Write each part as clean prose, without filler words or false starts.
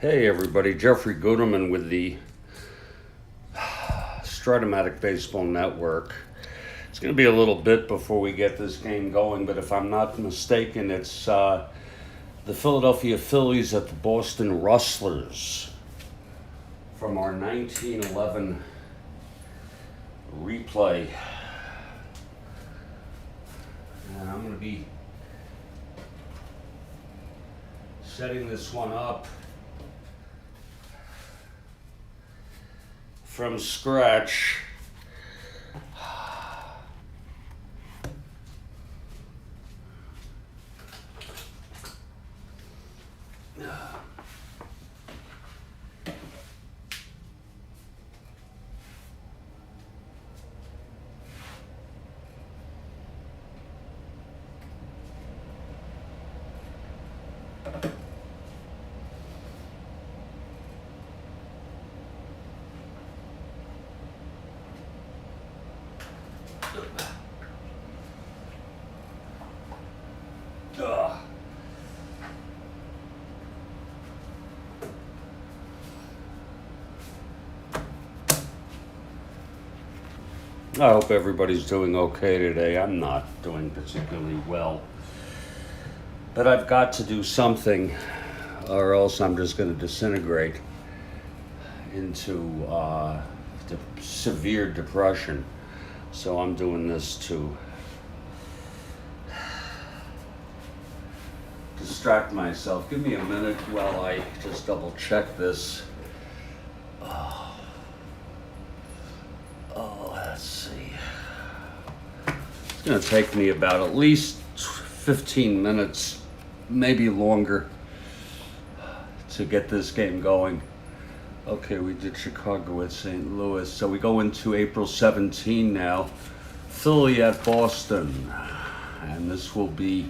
Hey everybody, Jeffrey Gooderman with the Strat-O-Matic Baseball Network. It's going to be a little bit before we get this game going, but if I'm not mistaken, it's the Philadelphia Phillies at the Boston Rustlers from our 1911 replay. And I'm going to be setting this one up from scratch. I hope everybody's doing okay today. I'm not doing particularly well. But I've got to do something, or else I'm just going to disintegrate into severe depression. So I'm doing this to distract myself. Give me a minute while I just double check this. Let's see. It's going to take me about at least 15 minutes, maybe longer, to get this game going. Okay, we did Chicago at St. Louis, so we go into April 17 now. Philly at Boston, and this will be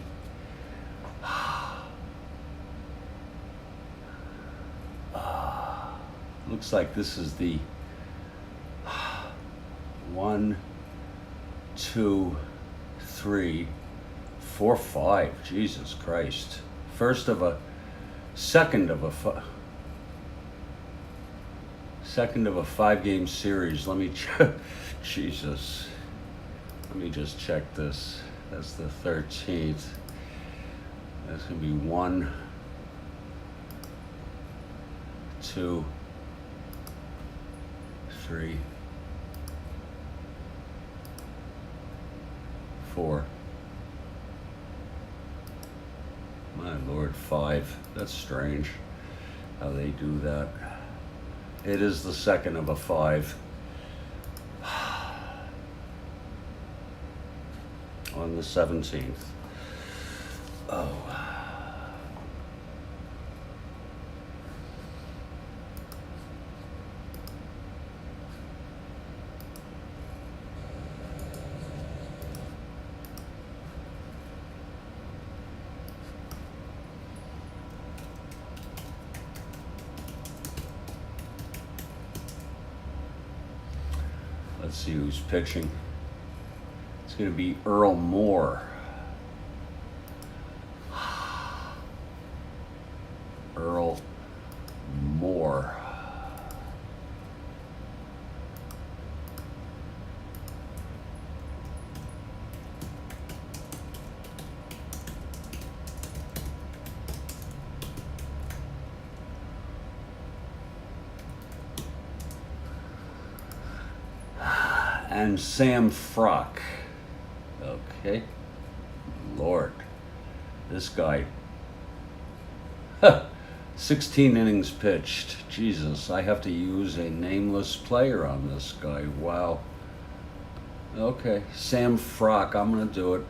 looks like this is the 1, 2, 3, 4, 5. Jesus Christ! Second of a 5-game series. Let me check. Jesus. Let me just check this. That's the 13th. That's gonna be 1, 2, 3, 4. My Lord, 5. That's strange how they do that. It is the second of a 5. On the 17th. Oh. Let's see who's pitching. It's going to be Earl Moore. Earl Moore. And Sam Frock. Okay. Lord. This guy. 16 innings pitched. Jesus, I have to use a nameless player on this guy. Wow. Okay. Sam Frock. I'm going to do it.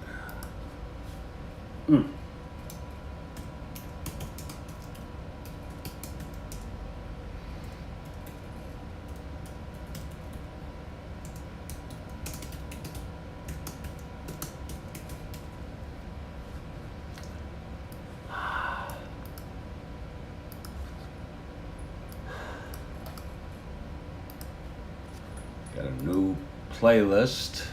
Got a new playlist.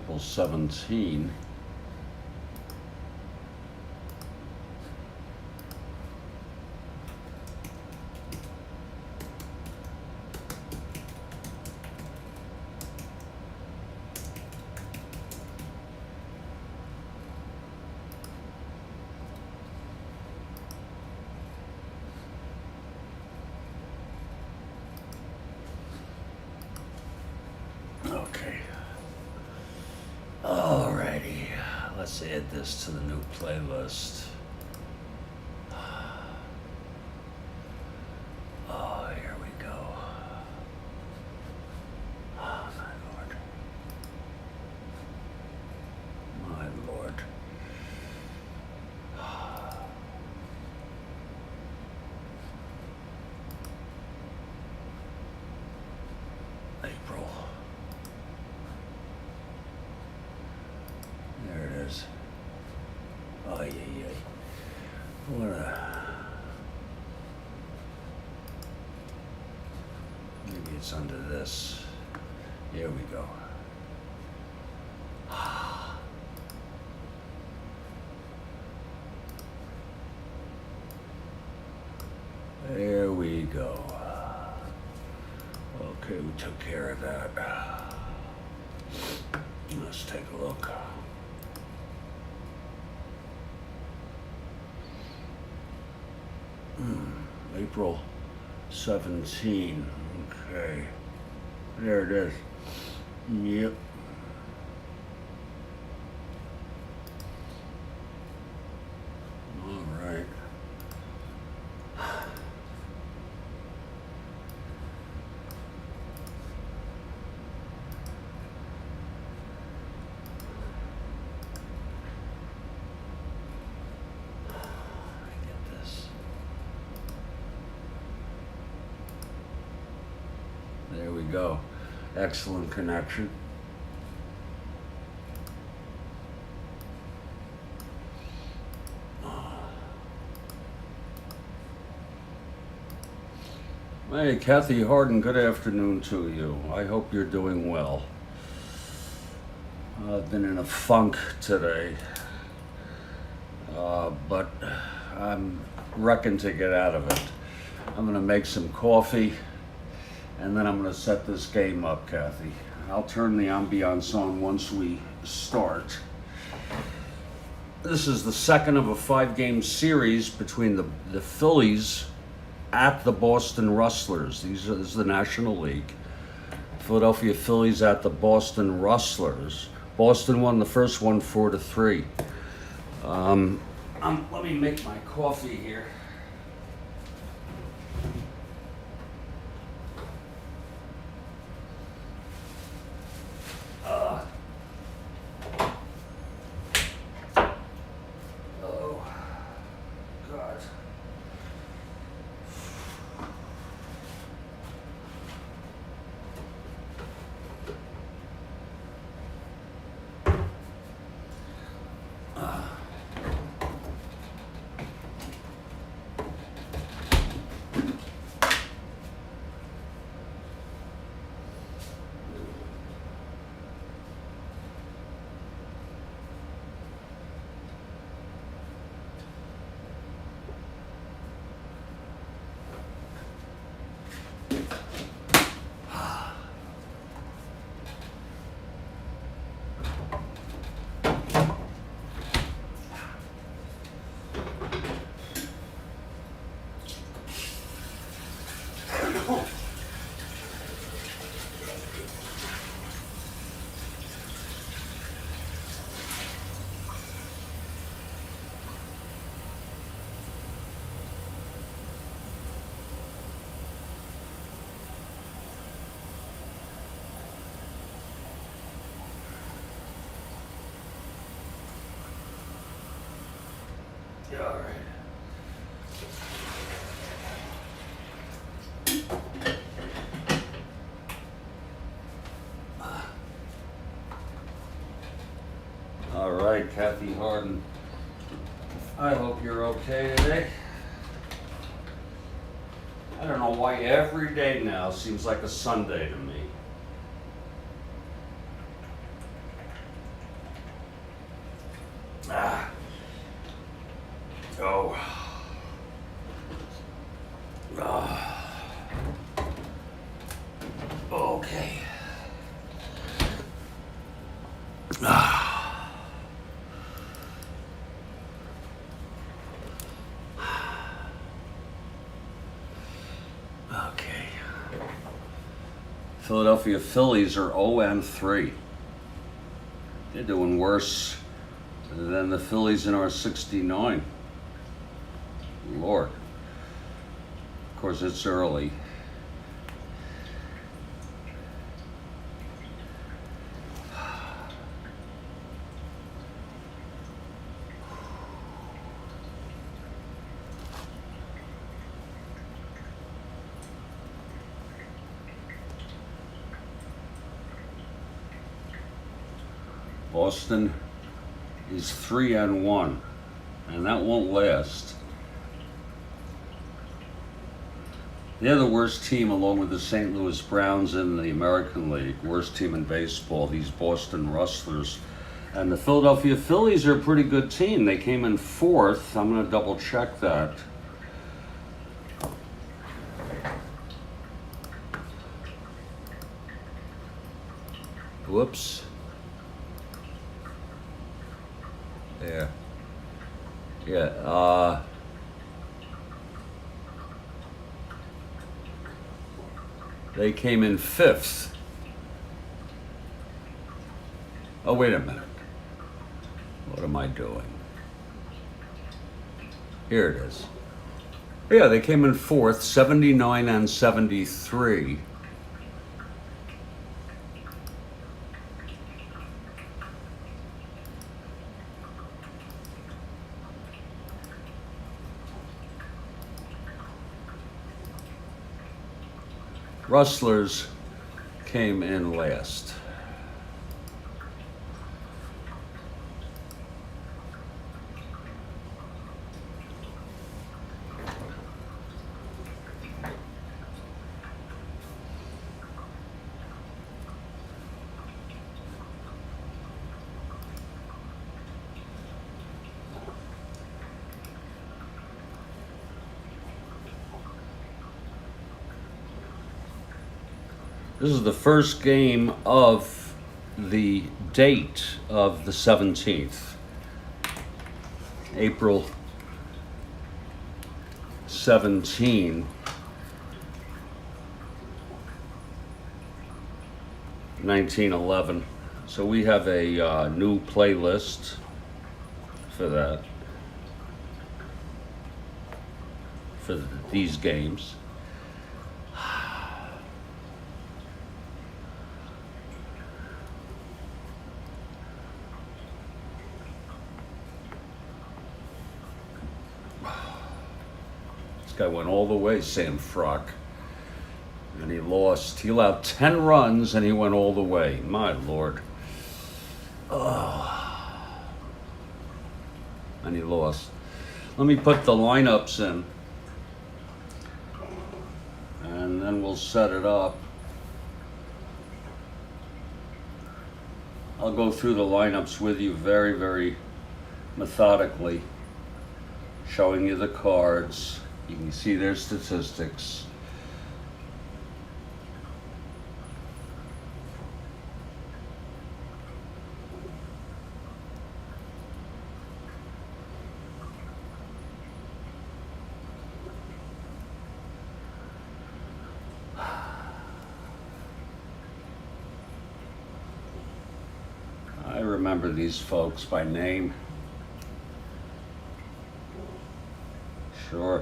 April 17. Okay. Alrighty. Let's add this to the new playlist. Oh, here we go. Oh, my Lord. My Lord. April. There it is. Oh, yeah. What a... Maybe it's under this. Here we go. There we go. Okay, we took care of that. Let's take a look. April 17. Okay. There it is. Yep. All right. There we go. Excellent connection. Hey, Kathy Harden, good afternoon to you. I hope you're doing well. I've been in a funk today, but I'm reckoning to get out of it. I'm gonna make some coffee, and then I'm going to set this game up, Kathy. I'll turn the ambiance on once we start. This is the second of a 5-game series between the Phillies at the Boston Rustlers. This is the National League. Philadelphia Phillies at the Boston Rustlers. Boston won the first one 4-3. Let me make my coffee here. All right. All right, Kathy Harden. I hope you're okay today. I don't know why every day now seems like a Sunday to me. Philadelphia Phillies are 0-3. They're doing worse than the Phillies in our 69. Lord. Of course, it's early. Boston is 3-1, and that won't last. They're the worst team, along with the St. Louis Browns in the American League. Worst team in baseball, these Boston Rustlers. And the Philadelphia Phillies are a pretty good team. They came in 4th. I'm going to double check that. Whoops. Yeah. They came in 5th. Oh, wait a minute. What am I doing? Here it is. Yeah, they came in 4th, 79-73. Rustlers came in last. This is the first game of the date of the 17th, April 17, 1911. So we have a new playlist for that, for these games. Guy went all the way, Sam Frock, and he lost. He allowed 10 runs and he went all the way. My Lord. And he lost. Let me put the lineups in, and then we'll set it up. I'll go through the lineups with you very, very methodically, showing you the cards. You can see their statistics. I remember these folks by name. Sure.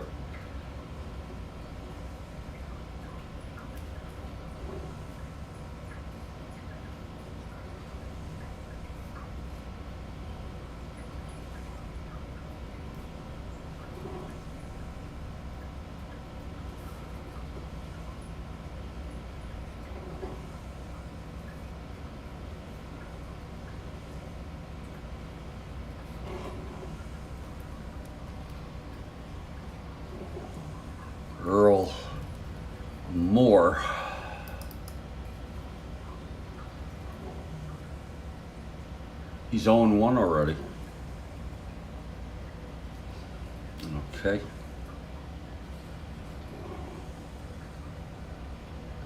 Earl Moore. He's 0-1 already. Okay.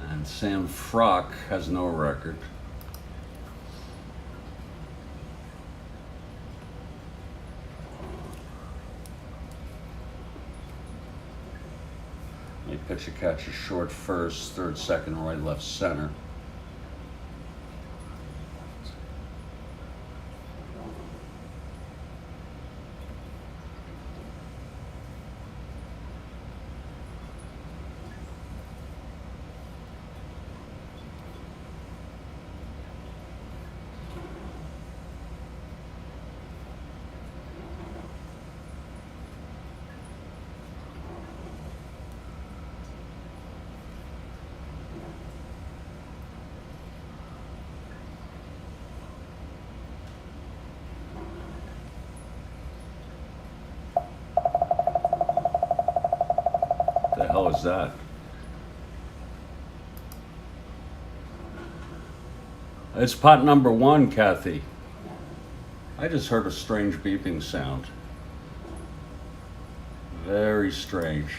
And Sam Frock has no record. Pitcher, catcher, short, first, third, second, right, left, center. hell is that? It's pot number 1, Kathy. I just heard a strange beeping sound. Very strange.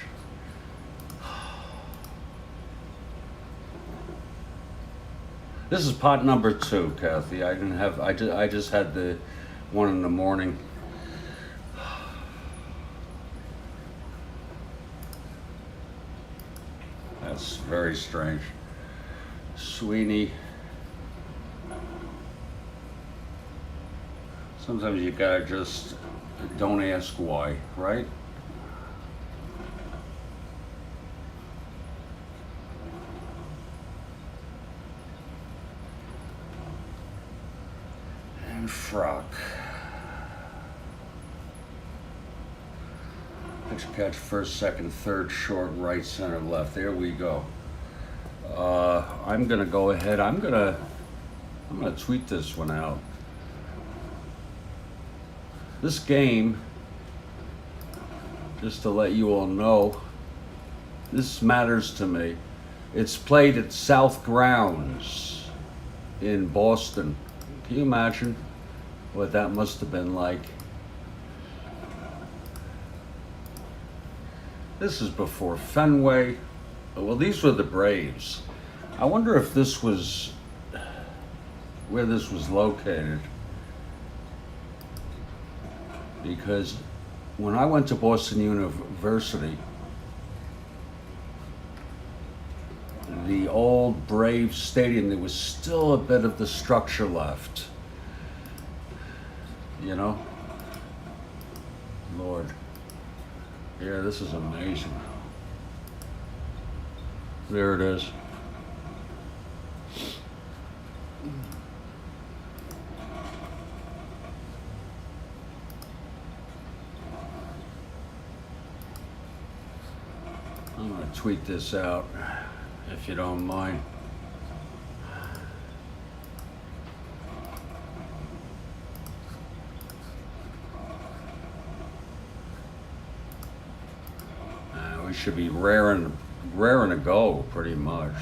This is pot number 2, Kathy. I just had the one in the morning. That's very strange. Sweeney. Sometimes you gotta just don't ask why, right? And Frock. Pitch catch first, second, third, short, right, center, left. There we go. I'm gonna go ahead. I'm gonna tweet this one out. This game, just to let you all know, this matters to me. It's played at South Grounds in Boston. Can you imagine what that must have been like? This is before Fenway. Well, these were the Braves. I wonder if this was where this was located. Because when I went to Boston University, the old Braves Stadium, there was still a bit of the structure left. You know? Lord. Yeah, this is amazing. There it is. I'm going to tweet this out, if you don't mind. We should be raring to go, pretty much.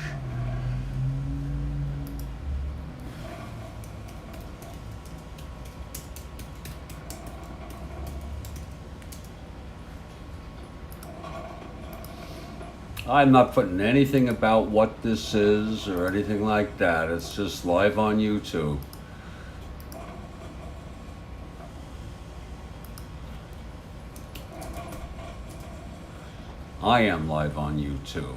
I'm not putting anything about what this is or anything like that. It's just live on YouTube. I am live on YouTube.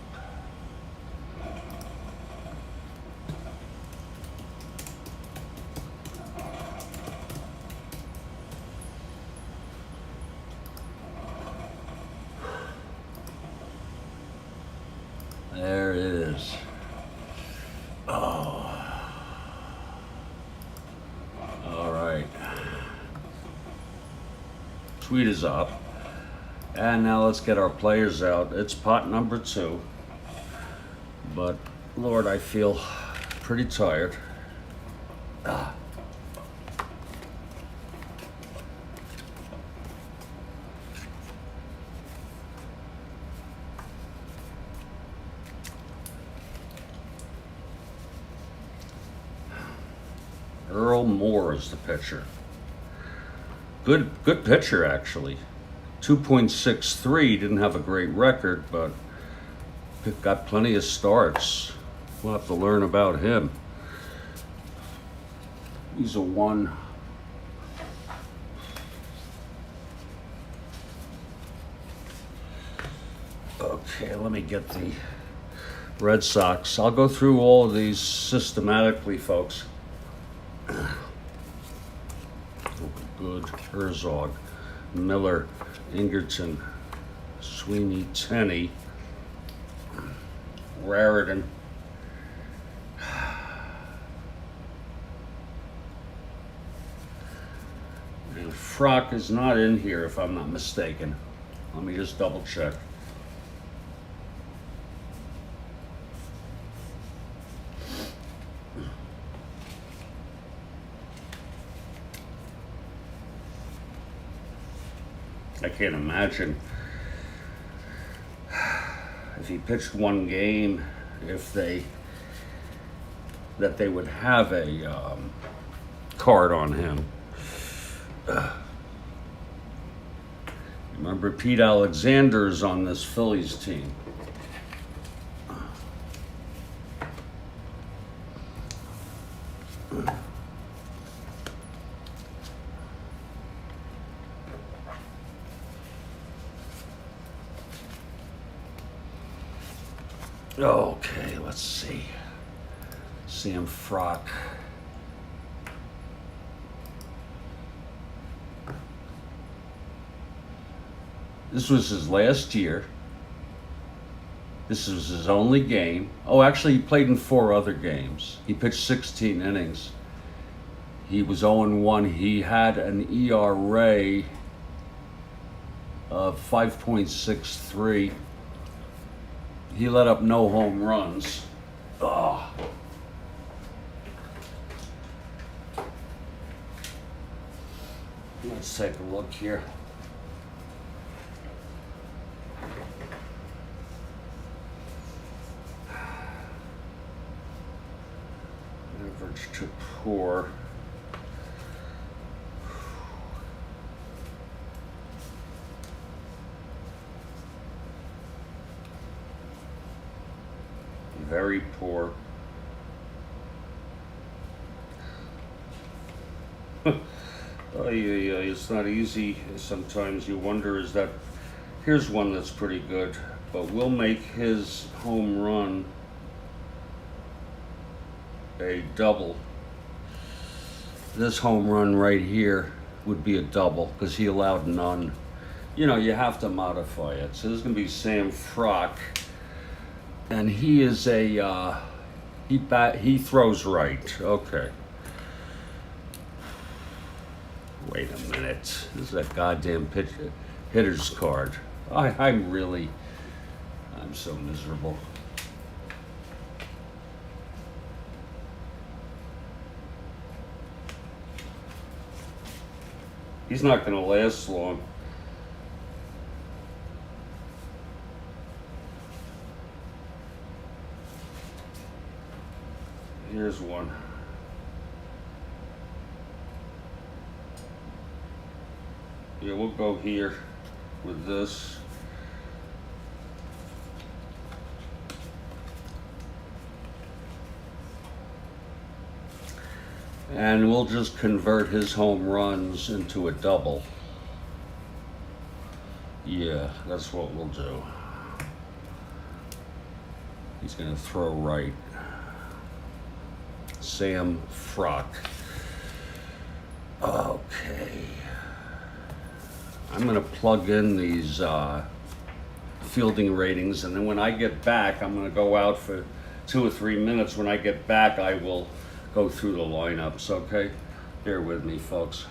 There it is. Oh. All right. Tweet is up. And now let's get our players out. It's pot number 2. But, Lord, I feel pretty tired. Earl Moore is the pitcher. Good pitcher, actually. 2.63, didn't have a great record, but got plenty of starts. We'll have to learn about him. He's a 1. Okay, let me get the Red Sox. I'll go through all of these systematically, folks. Good. Herzog, Miller, Ingerton, Sweeney, Tenney, Raritan, and Frock is not in here if I'm not mistaken. Let me just double check. I can't imagine if he pitched one game, that they would have a card on him. Remember, Pete Alexander's on this Phillies team. Okay, let's see. Sam Frock. This was his last year. This was his only game. Oh, actually, he played in 4 other games. He pitched 16 innings. He was 0-1. He had an ERA of 5.63. He let up no home runs. Oh. Let's take a look here. Average to poor. Very poor. Oh, yeah, it's not easy. Sometimes you wonder, here's one that's pretty good, but we'll make his home run a double. This home run right here would be a double because he allowed none. You know, you have to modify it. So this is going to be Sam Frock, and he is he throws right. Okay. Wait a minute. This is a goddamn hitter's card. I'm so miserable. He's not going to last long. Here's one. Yeah, we'll go here with this. And we'll just convert his home runs into a double. Yeah, that's what we'll do. He's going to throw right. Sam Frock. Okay. I'm going to plug in these fielding ratings, and then when I get back, I'm going to go out for 2 or 3 minutes. When I get back, I will go through the lineups, okay? Bear with me, folks.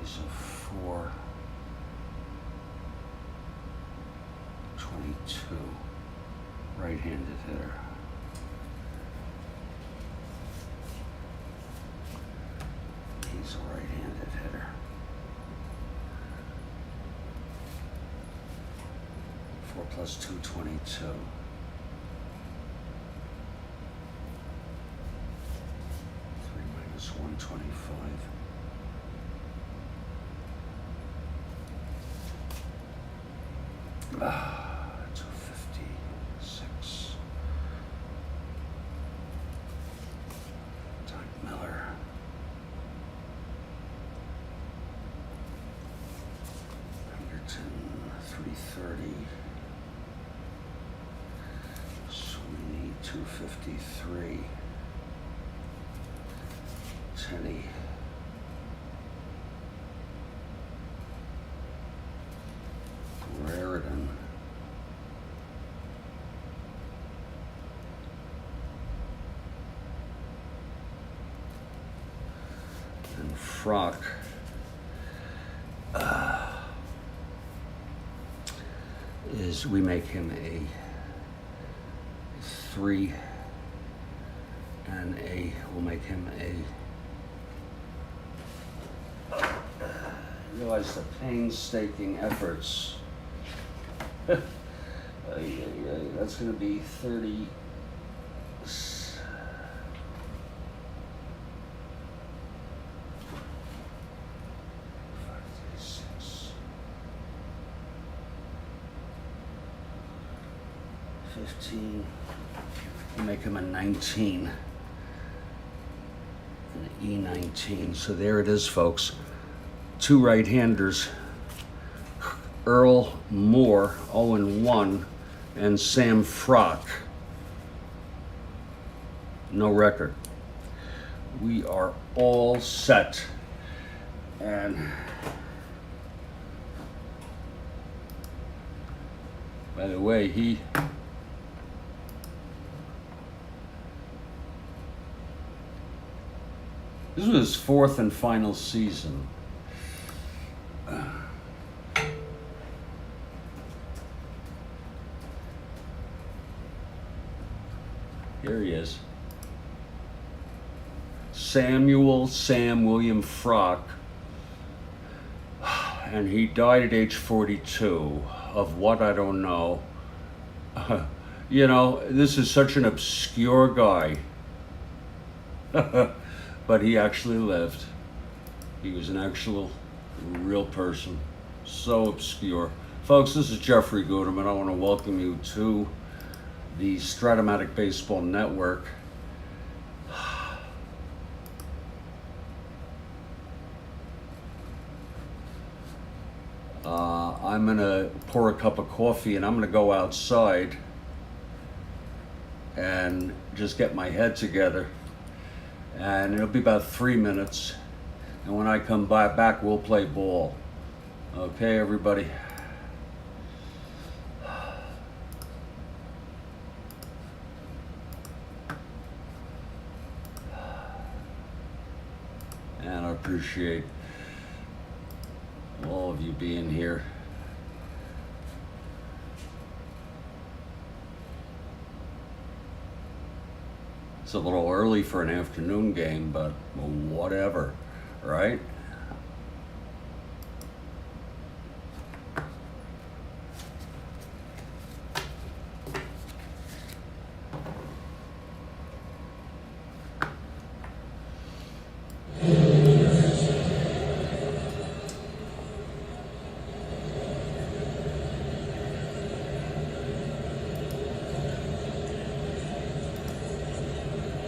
He's a 4.22 right-handed hitter. He's a right-handed hitter. 4 plus 2, 22. 3 minus 1, 25. Ah, 256. Doug Miller. 30. So we need 253. Tenny. Raritan. And Frock. Is we make him a 3 and we'll make him realize the painstaking efforts. That's going to be 30. 15. We'll make him a 19. An E19. So there it is, folks. 2 right-handers. Earl Moore, 0-1, and Sam Frock. No record. We are all set. And by the way, this was his 4th and final season. Here he is. Sam William Frock. And he died at age 42 of what I don't know. You know, this is such an obscure guy. But he actually lived. He was an actual real person. So obscure. Folks, this is Jeffrey Guterman. I want to welcome you to the Strat-O-Matic Baseball Network. I'm going to pour a cup of coffee and I'm going to go outside and just get my head together. And it'll be about 3 minutes. And when I come back, we'll play ball. Okay, everybody? And I appreciate all of you being here. It's a little early for an afternoon game, but whatever, right?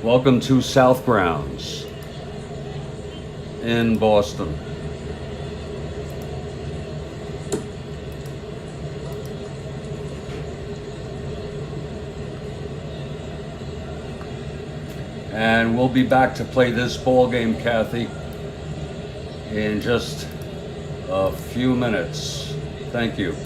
Welcome to South Grounds in Boston. And we'll be back to play this ball game, Kathy, in just a few minutes. Thank you.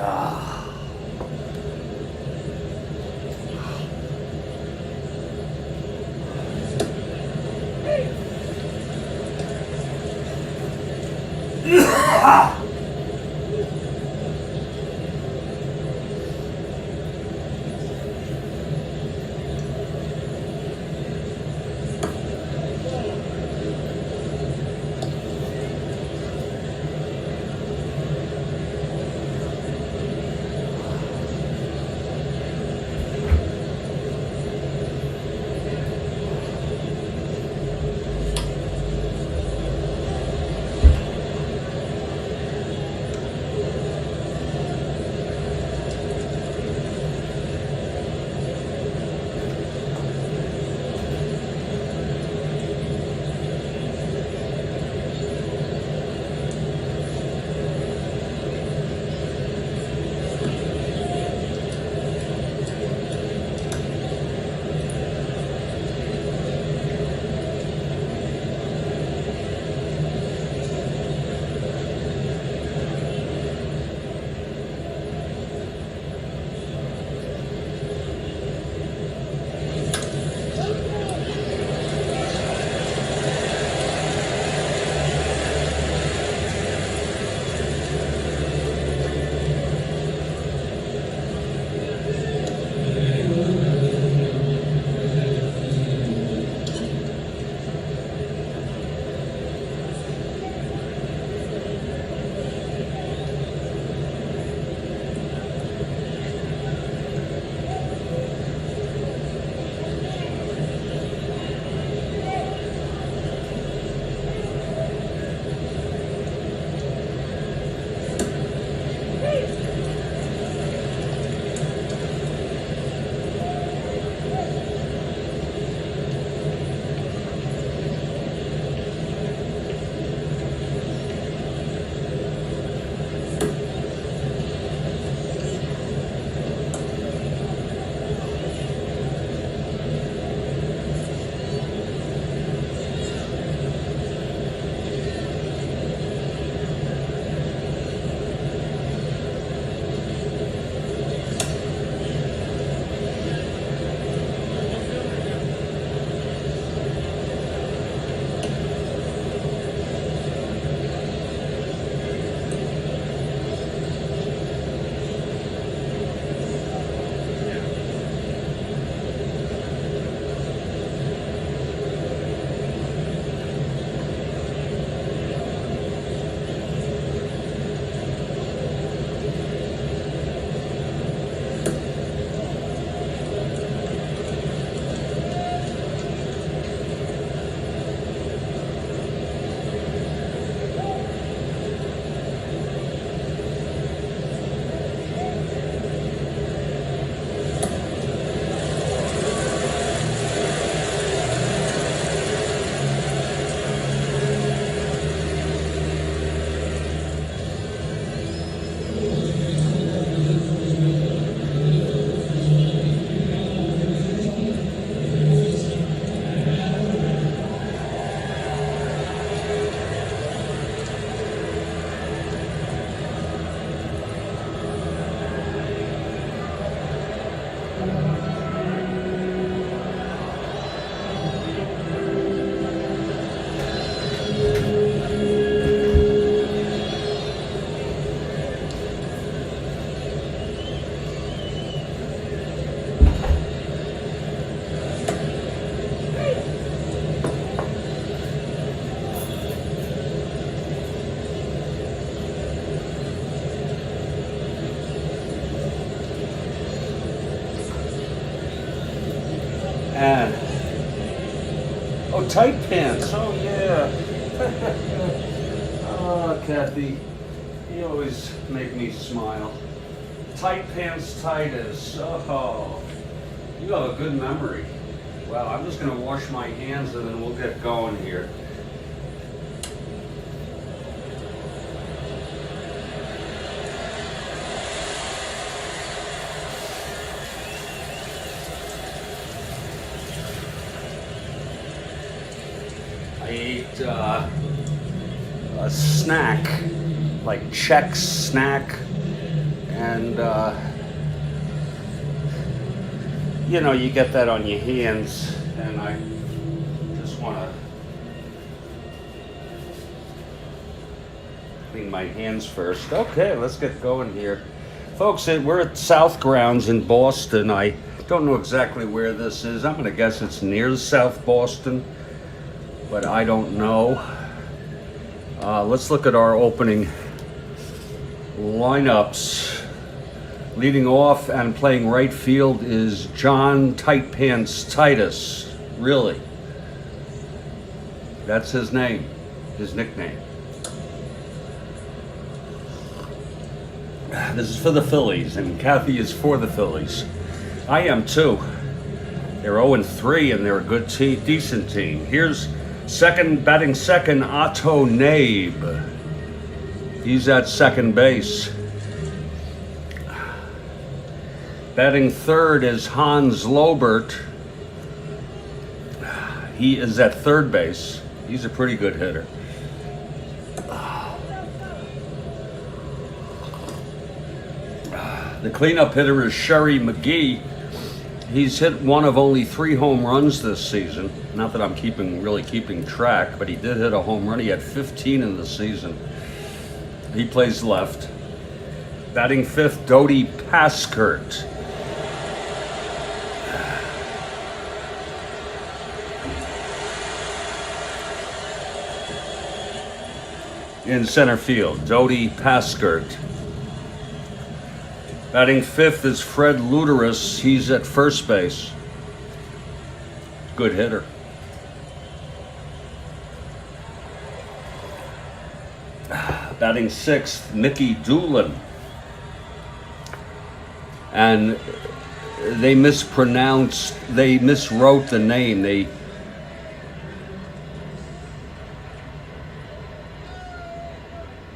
Ah. And oh, tight pants. Oh yeah. Oh, Kathy, you always make me smile. Tight pants, Titus. Oh, you have a good memory. Well, I'm just gonna wash my hands and then we'll get going here. I ate a snack, like Chex snack, And you know, you get that on your hands, and I just want to clean my hands first. Okay, let's get going here. Folks, we're at South Grounds in Boston. I don't know exactly where this is. I'm going to guess it's near South Boston, but I don't know. Let's look at our opening lineups. Leading off and playing right field is John Tight Pants Titus. Really? That's his name, his nickname. This is for the Phillies, and Kathy is for the Phillies. I am too. They're 0-3, and they're a good team, decent team. Here's batting second, Otto Nabe. He's at second base. Batting third is Hans Lobert. He is at third base. He's a pretty good hitter. The cleanup hitter is Sherry McGee. He's hit one of only 3 home runs this season. Not that I'm really keeping track, but he did hit a home run. He had 15 in the season. He plays left. Batting fifth, Dodi Paskert. In center field, Dodi Paskert. Batting fifth is Fred Luteris. He's at first base. Good hitter. Batting sixth, Mickey Doolin. And they miswrote the name.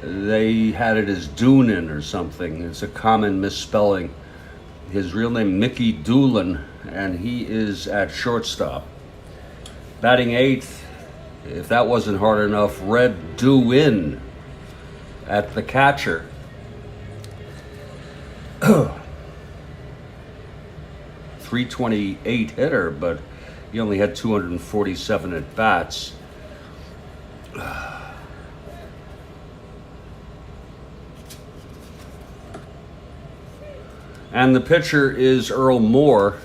They had it as Doonan or something. It's a common misspelling. His real name, Mickey Doolin, and he is at shortstop. Batting eighth, if that wasn't hard enough, Red Dewin at the catcher. 328 hitter, but he only had 247 at bats. And the pitcher is Earl Moore.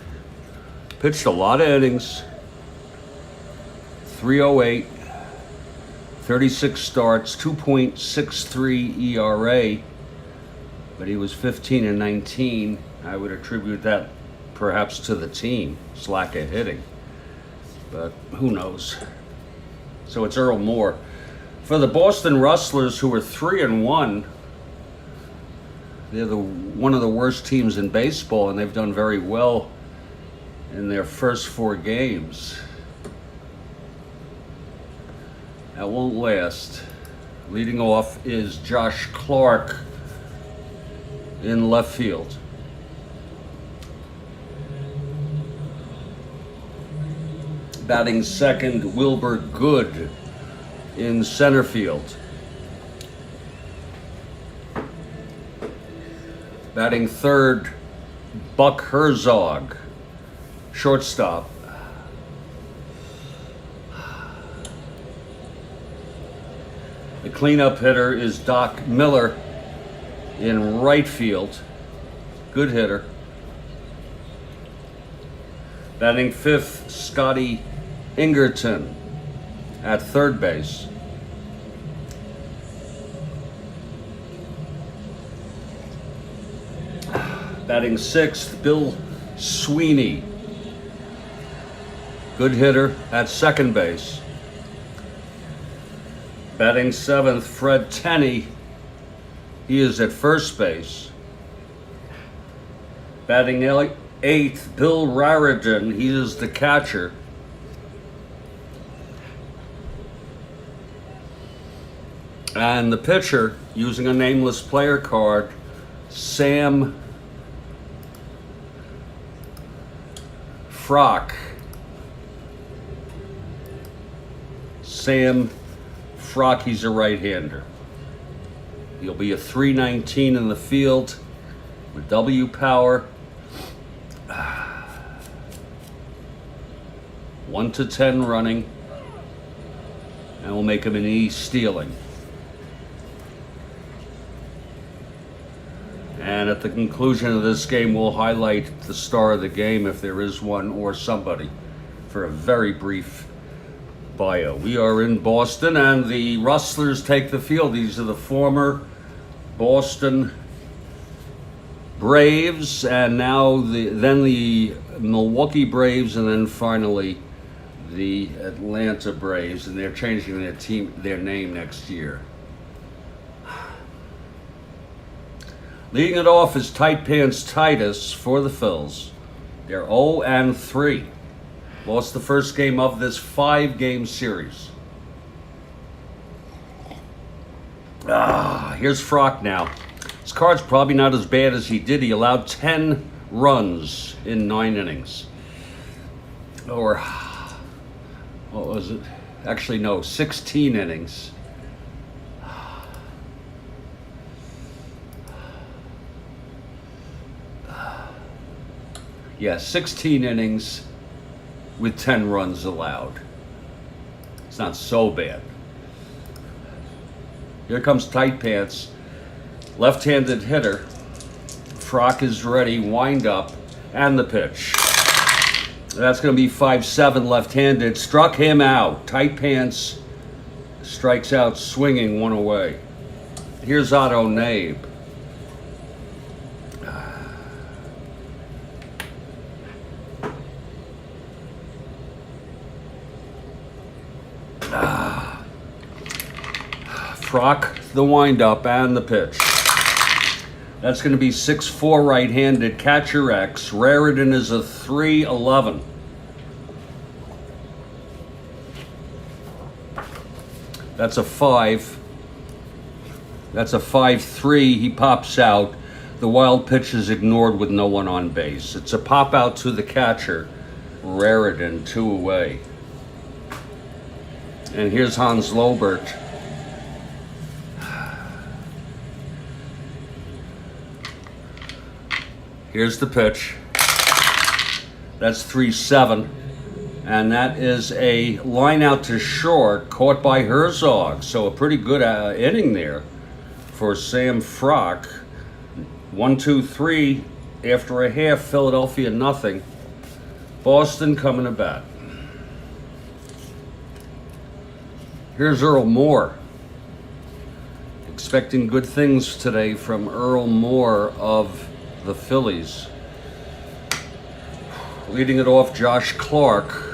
Pitched a lot of innings. 308, 36 starts, 2.63 ERA. But he was 15-19. I would attribute that perhaps to the team, lack of hitting. But who knows? So it's Earl Moore. For the Boston Rustlers, who are 3-1, they're one of the worst teams in baseball, and they've done very well in their first 4 games. That won't last. Leading off is Josh Clark in left field. Batting second, Wilbur Good in center field. Batting third, Buck Herzog, shortstop. The cleanup hitter is Doc Miller in right field. Good hitter. Batting fifth, Scotty Ingerton at third base. Batting sixth, Bill Sweeney. Good hitter at second base. Batting seventh, Fred Tenney. He is at first base. Batting eighth, Bill Raridan. He is the catcher. And the pitcher, using a nameless player card, Sam Frock. Sam Frock, he's a right-hander. He'll be a 319 in the field. with W power. 1 to 10 running. And we'll make him an E stealing. And at the conclusion of this game, we'll highlight the star of the game, if there is one, or somebody, for a very brief bio. We are in Boston, and the Rustlers take the field. These are the former Boston Braves, and now then the Milwaukee Braves, and then finally the Atlanta Braves, and they're changing their name next year. Leading it off is Tight Pants Titus for the Phillies. They're 0-3. Lost the first game of this 5-game series. Here's Frock now. His card's probably not as bad as he did. He allowed 10 runs in 9 innings. Or, what was it? Actually, no, 16 innings. Yeah, 16 innings with 10 runs allowed. It's not so bad. Here comes Tight Pants. Left-handed hitter. Frock is ready, wind up, and the pitch. That's going to be 5-7 left-handed. Struck him out. Tight Pants strikes out swinging, 1 away. Here's Otto Nabe. Frock, the windup, and the pitch. That's going to be 6-4 right-handed, catcher X. Raritan is a 3-11. That's a 5. That's a 5-3. He pops out. The wild pitch is ignored with no one on base. It's a pop out to the catcher, Raritan, 2 away. And here's Hans Lobert. Here's the pitch. That's 3-7. And that is a line out to short, caught by Herzog. So a pretty good inning there for Sam Frock. 1-2-3 after a half, Philadelphia nothing. Boston coming to bat. Here's Earl Moore. Expecting good things today from Earl Moore of the Phillies. Leading it off, Josh Clark.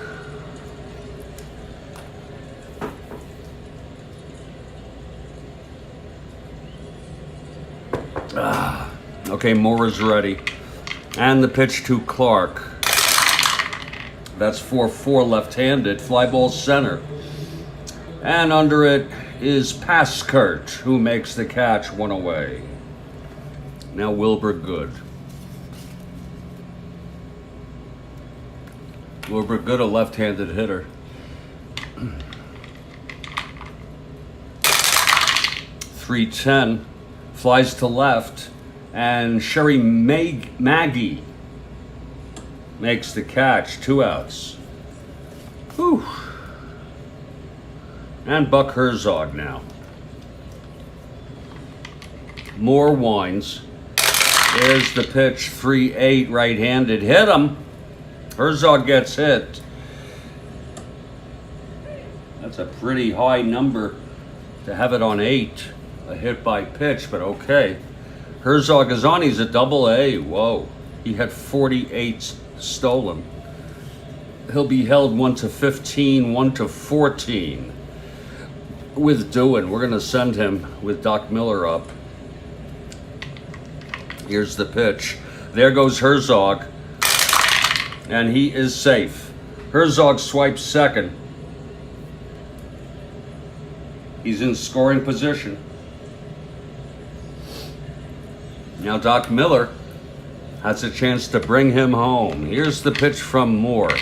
Okay, Moore is ready. And the pitch to Clark. That's 4-4 left-handed. Fly ball center. And under it is Paskert, who makes the catch, 1 away. Now Wilbur Good. Wilbur Good, a left-handed hitter. 3-10, flies to left, and Sherry Maggie makes the catch, 2 outs. Whew. And Buck Herzog now. Moore winds. There's the pitch, 3-8 right-handed. Hit him. Herzog gets hit. That's a pretty high number to have it on 8. A hit by pitch, but okay. Herzog is on. He's a AA. Whoa. He had 48 stolen. He'll be held 1-15, 1-14. With Doohan. We're going to send him with Doc Miller up. Here's the pitch. There goes Herzog. And he is safe. Herzog swipes second. He's in scoring position. Now Doc Miller has a chance to bring him home. Here's the pitch from Moore.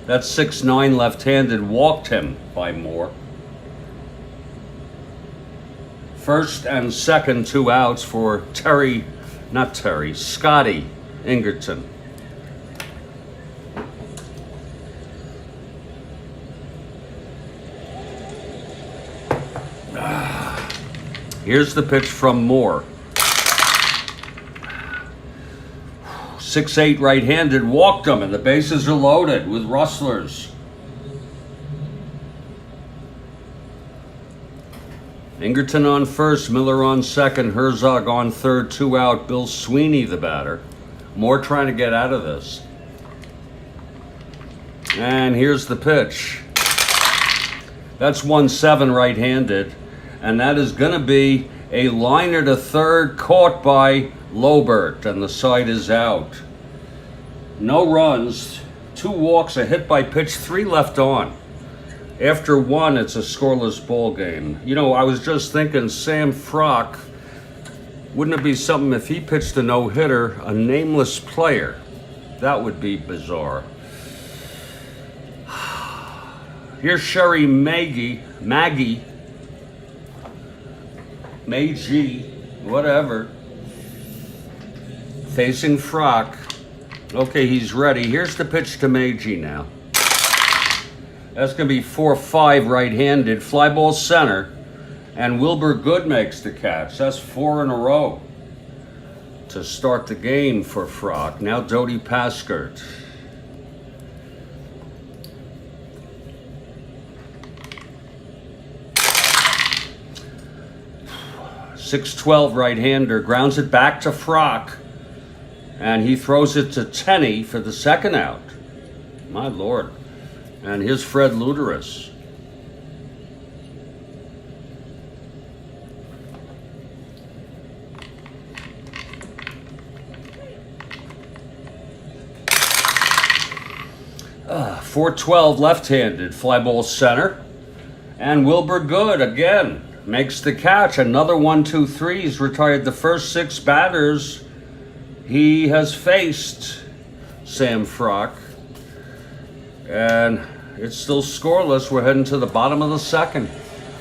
That's 6-9 left-handed. Walked him by Moore. First and second, 2 outs for Scotty Ingerton. Here's the pitch from Moore. 6'8" right-handed, walked him, and the bases are loaded with Rustlers. Ingerton on first, Miller on second, Herzog on third, 2 out, Bill Sweeney the batter. Moore trying to get out of this. And here's the pitch. That's 1-7 right-handed, and that is going to be a liner to third, caught by Lobert, and the side is out. No runs, 2 walks, a hit by pitch, 3 left on. After 1, it's a scoreless ball game. You know, I was just thinking Sam Frock, wouldn't it be something if he pitched a no-hitter, a nameless player? That would be bizarre. Here's Sherry Maggie, whatever, facing Frock. Okay, he's ready. Here's the pitch to Meiji now. That's going to be 4-5 right-handed, fly ball center, and Wilbur Good makes the catch. That's 4 in a row to start the game for Frock. Now Dodi Paskert. .612 right-hander, grounds it back to Frock, and he throws it to Tenney for the second out. My Lord. And here's Fred Luderis. .412 left-handed, fly ball center, and Wilbur Good again makes the catch. Another 1-2-3. He's retired the first 6 batters he has faced, Sam Frock. And it's still scoreless. We're heading to the bottom of the second.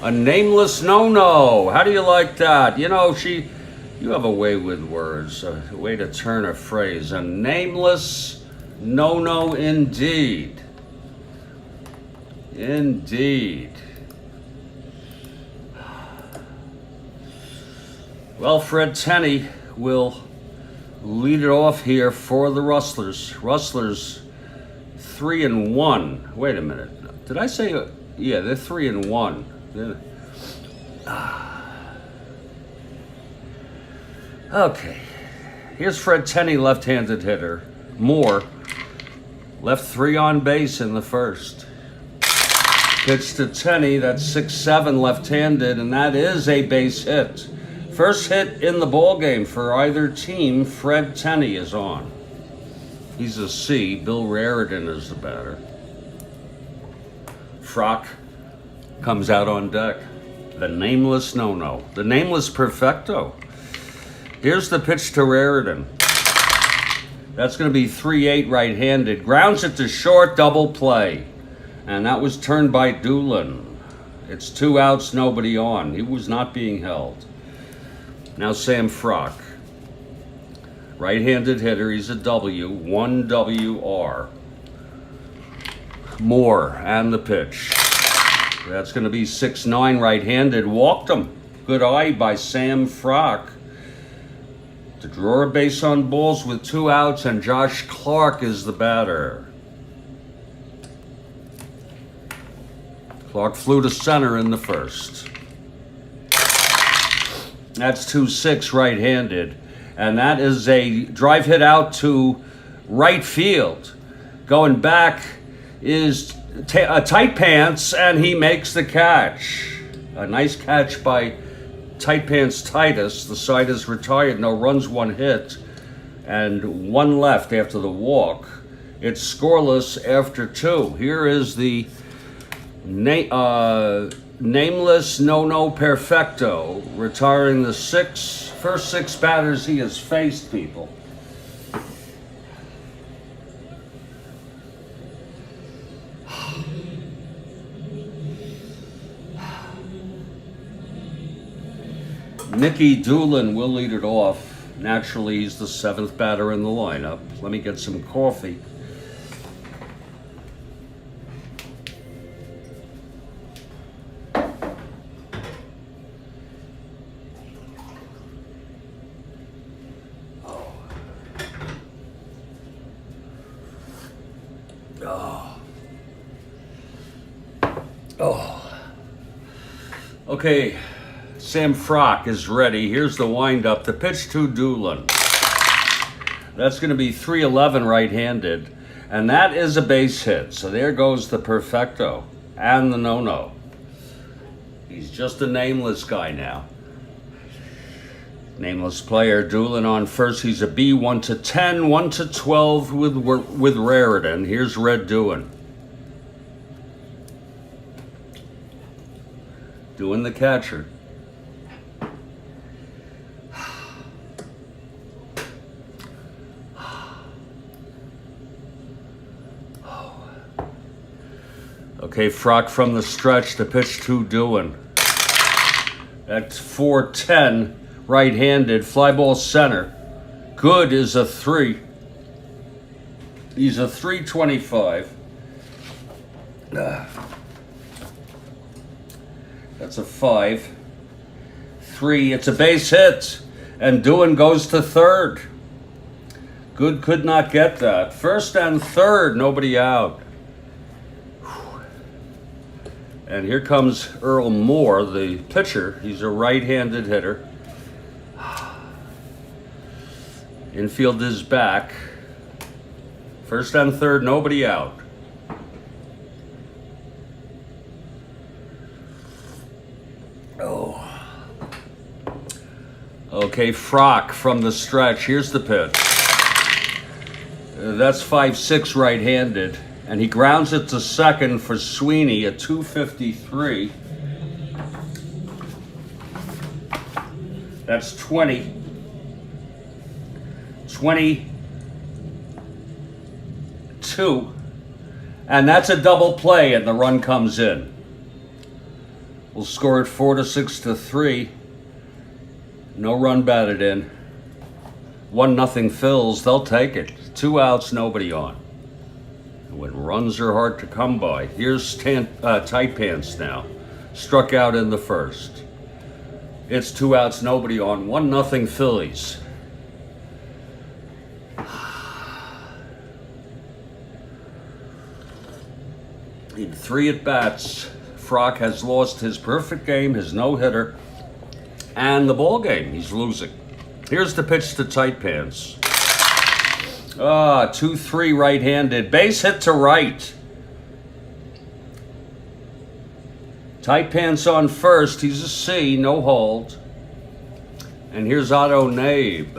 A nameless no-no. How do you like that? You know, you have a way with words, a way to turn a phrase. A nameless no-no indeed. Indeed. Well, Fred Tenney will lead it off here for the Rustlers. Rustlers 3-1. Wait a minute. Did I say? Yeah, they're 3-1. Okay. Here's Fred Tenney, left-handed hitter. Moore left 3 on base in the first. Pitch to Tenney. That's 6-7 left-handed, and that is a base hit. First hit in the ball game for either team. Fred Tenney is on. He's a C. Bill Raritan is the batter. Frock comes out on deck. The nameless no-no. The nameless perfecto. Here's the pitch to Raritan. That's going to be 3-8 right-handed. Grounds it to short, double play. And that was turned by Doolin. It's 2 outs, nobody on. He was not being held. Now Sam Frock. Right-handed hitter, he's a W, 1WR. Moore, and the pitch. That's going to be 6-9 right-handed. Walked him. Good eye by Sam Frock. To draw a base on balls with 2 outs, and Josh Clark is the batter. Clark flew to center in the first. That's 2-6 right-handed. And that is a drive hit out to right field. Going back is Tight Pants, and he makes the catch. A nice catch by Tight Pants Titus. The side is retired. No runs, 1 hit, and 1 left after the walk. It's scoreless after 2. Here is the nameless no-no perfecto, retiring the first 6 batters he has faced, people. Nicky Doolin will lead it off. Naturally, he's the 7th batter in the lineup. Let me get some coffee. Okay, Sam Frock is ready. Here's the windup. The pitch to Doolin. That's going to be 311 right-handed, and that is a base hit. So there goes the perfecto and the no-no. He's just a nameless guy now. Nameless player. Doolin on first. He's a B, 1 to 10, 1 to 12 with Raritan. Here's Red Doing. Doing the catcher. Okay, Frock from the stretch, the pitch to Doing. That's 4-10, right-handed, fly ball center. Good is a 3. He's a 325. That's a 5. 3, it's a base hit. And Doing goes to third. Good could not get that. First and third, nobody out. And here comes Earl Moore, the pitcher. He's a right-handed hitter. Infield is back. First and third, nobody out. Okay, Frock from the stretch. Here's the pitch. That's 5-6 right-handed. And he grounds it to second for Sweeney at 253. That's 20. 22. And that's a double play, and the run comes in. We'll score it 4-6 to 3. No run batted in. 1-0 Phillies. They'll take it. 2 outs, nobody on. When runs are hard to come by. Here's Tight Pants now. Struck out in the first. It's 2 outs, nobody on. 1-0 Phillies. In 3 at-bats, Frock has lost his perfect game, his no-hitter, and the ball game. He's losing. Here's the pitch to Tight Pants. 2-3 right-handed. Base hit to right. Tight Pants on first. He's a C, no hold. And here's Otto Nabe.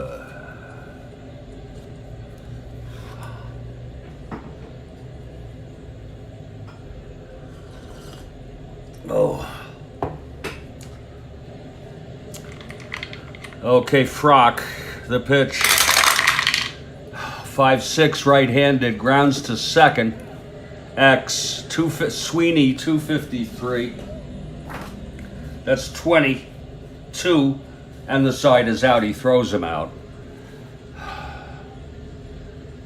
Okay, Frock, the pitch. 5-6 right-handed, grounds to second. X, Sweeney, 253. That's 22, and the side is out. He throws him out.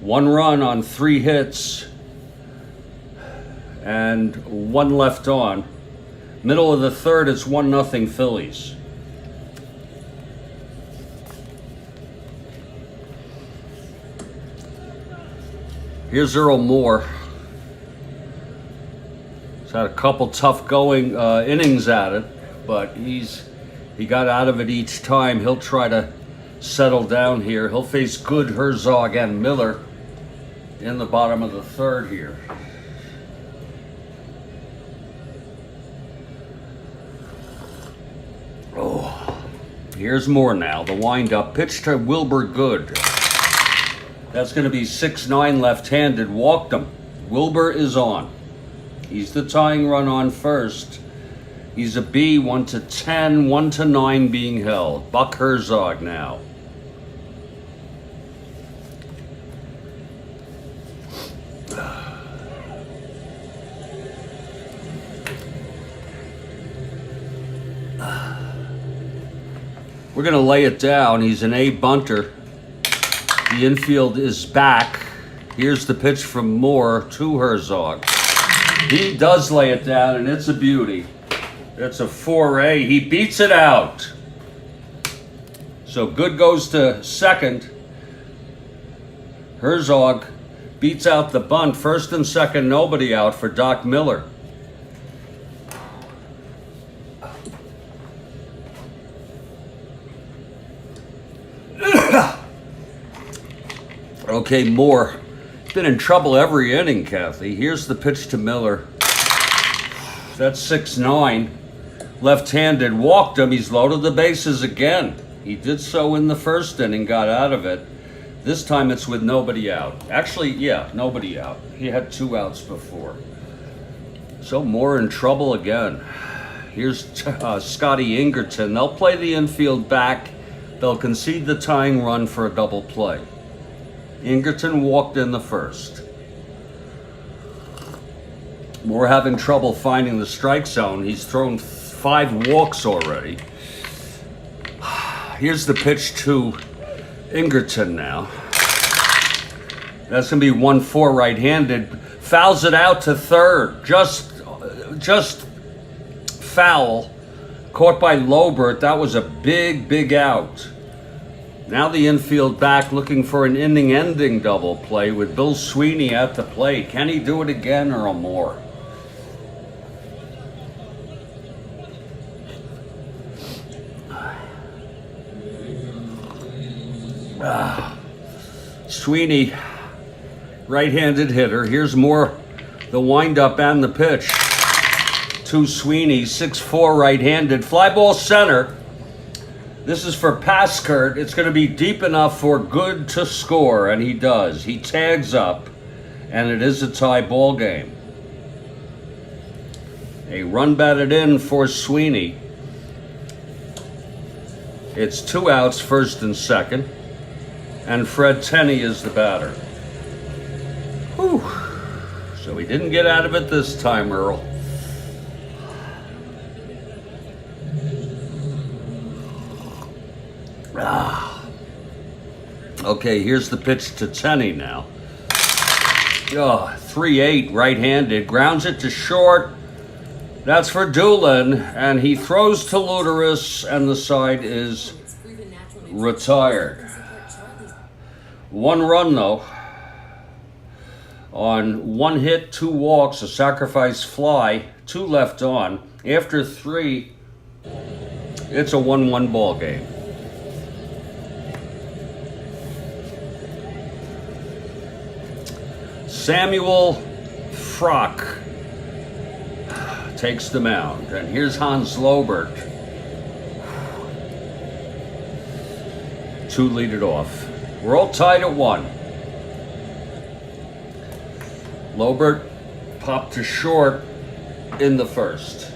1 run on 3 hits, and 1 left on. Middle of the third, it's 1-0 Phillies. Here's Earl Moore. He's had a couple tough going innings at it, but he got out of it each time. He'll try to settle down here. He'll face Good, Herzog, and Miller in the bottom of the third here. Here's Moore now. The windup pitch to Wilbur Good. That's going to be 6-9 left-handed. Walked him. Wilbur is on. He's the tying run on first. He's a B, 1 to 10, 1 to 9 being held. Buck Herzog now. We're going to lay it down. He's an A bunter. The infield is back. Here's the pitch from Moore to Herzog. He does lay it down, and it's a beauty. It's a 4A. He beats it out. So good goes to second. Herzog beats out the bunt. First and second, nobody out for Doc Miller. Okay, Moore. Been in trouble every inning, Kathy. Here's the pitch to Miller. That's 6-9. Left-handed, walked him. He's loaded the bases again. He did so in the first inning, got out of it. This time it's with nobody out. Actually, yeah, nobody out. He had 2 outs before. So Moore in trouble again. Here's Scotty Ingerton. They'll play the infield back. They'll concede the tying run for a double play. Ingerton walked in the first. Moore having trouble finding the strike zone. He's thrown 5 walks already. Here's the pitch to Ingerton now. That's going to be 1-4 right-handed. Fouls it out to third. Just foul. Caught by Lobert. That was a big out. Now the infield back looking for an inning-ending double play with Bill Sweeney at the plate. Can he do it again or more? Sweeney, right-handed hitter. Here's Moore, the windup and the pitch. To Sweeney, 6'4", right-handed. Fly ball center. This is for Paskert. It's going to be deep enough for Good to score, and he does. He tags up, and it is a tie ball game. A run batted in for Sweeney. It's 2 outs, first and second, and Fred Tenney is the batter. Whew. So he didn't get out of it this time, Earl. Okay, here's the pitch to Tenney now. 3-8, right-handed. Grounds it to short. That's for Doolin, and he throws to Luderus, and the side is retired. 1 run, though. On 1 hit, 2 walks, a sacrifice fly, 2 left on. After 3, it's a 1-1 ball game. Samuel Frock takes the mound. And here's Hans Lobert to lead it off. We're all tied at 1. Lobert popped to short in the first.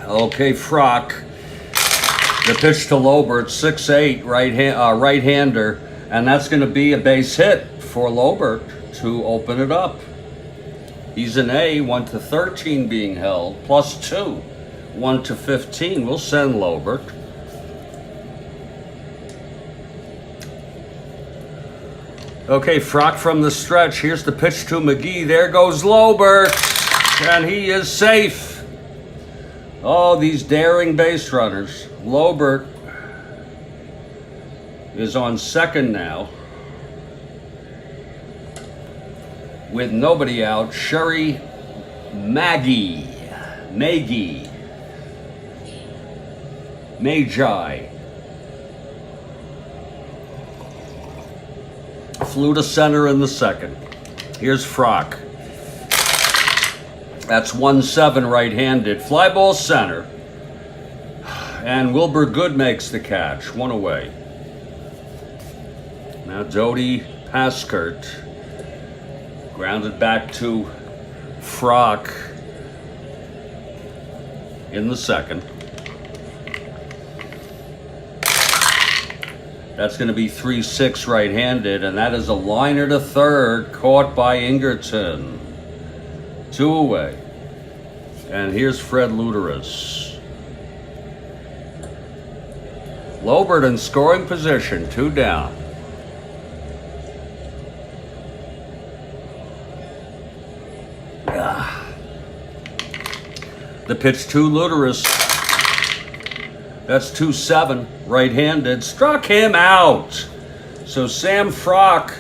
Okay, Frock. The pitch to Lobert, 6'8", right-hander, and that's going to be a base hit for Lobert to open it up. He's an A, 1-13 being held, +2, 1-15. We'll send Lobert. Okay, Frock from the stretch. Here's the pitch to McGee. There goes Lobert, and he is safe. Oh, these daring base runners. Lobert is on second now with nobody out. Sherry Magi flew to center in the second. Here's Frock. That's 1-7 right-handed. Fly ball center. And Wilbur Good makes the catch. 1 away. Now Doty Paskert. Grounded back to Frock in the second. That's going to be 3-6 right-handed, and that is a liner to third, caught by Ingerton. 2 away. And here's Fred Luteris. Lobert in scoring position, 2 down. The pitch to Luteris. That's 2-7, right-handed. Struck him out. So Sam Frock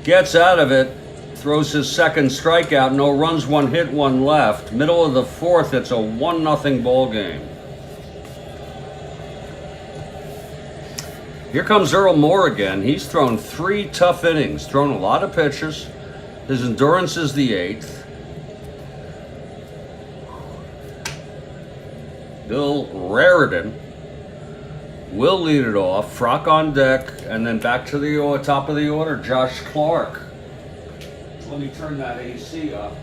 gets out of it, throws his second strikeout. No runs, 1 hit, 1 left. Middle of the 4th, it's a 1-0 ball game. Here comes Earl Moore again. He's thrown 3 tough innings, thrown a lot of pitches. His endurance is the 8th. Bill Raritan will lead it off. Frock on deck, and then back to the top of the order, Josh Clark. Let me turn that AC up.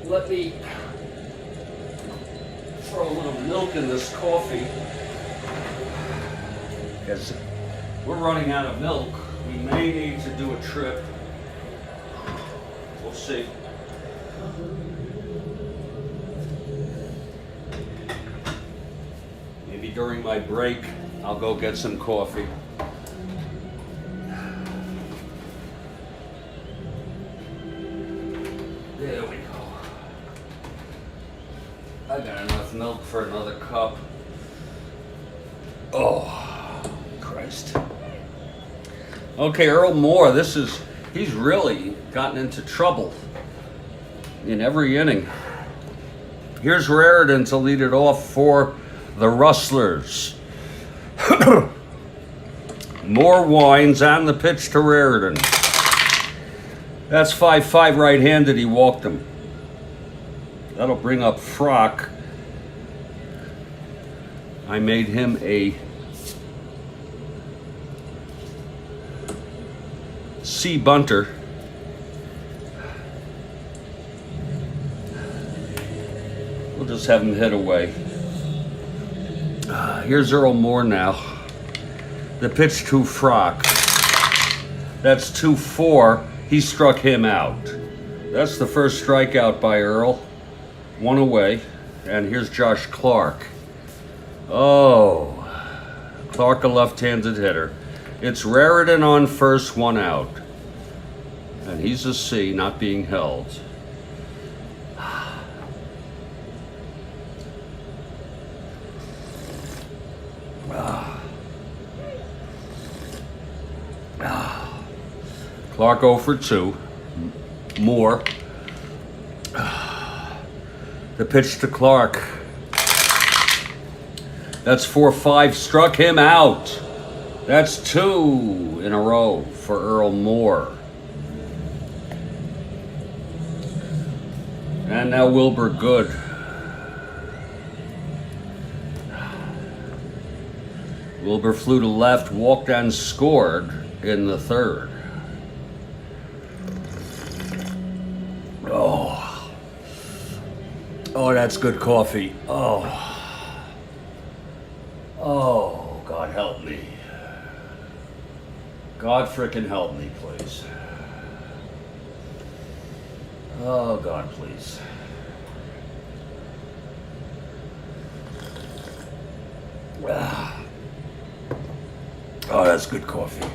Let me throw a little milk in this coffee, because we're running out of milk. We may need to do a trip. We'll see. Maybe during my break, I'll go get some coffee. There we go. I got enough milk for another cup. Oh, Christ. Okay, Earl Moore, he's really gotten into trouble in every inning. Here's Raritan to lead it off for the Rustlers. Moore winds and the pitch to Raritan. That's 5-5 right-handed. He walked him. That'll bring up Frock. I made him a C bunter. We'll just have him hit away. Here's Earl Moore now. The pitch to Frock. That's 2-4. He struck him out. That's the first strikeout by Earl. 1 away. And here's Josh Clark. Oh, Clark, a left-handed hitter. It's Raritan on first, 1 out. And he's a C, not being held. Clark 0 for 2. Moore. The pitch to Clark. That's 4-5. Struck him out. That's 2 in a row for Earl Moore. And now Wilbur Good. Wilbur flew to left, walked and scored in the 3rd. Oh, that's good coffee. Oh, God help me. God frickin' help me, please. Oh, God, please. Oh, that's good coffee.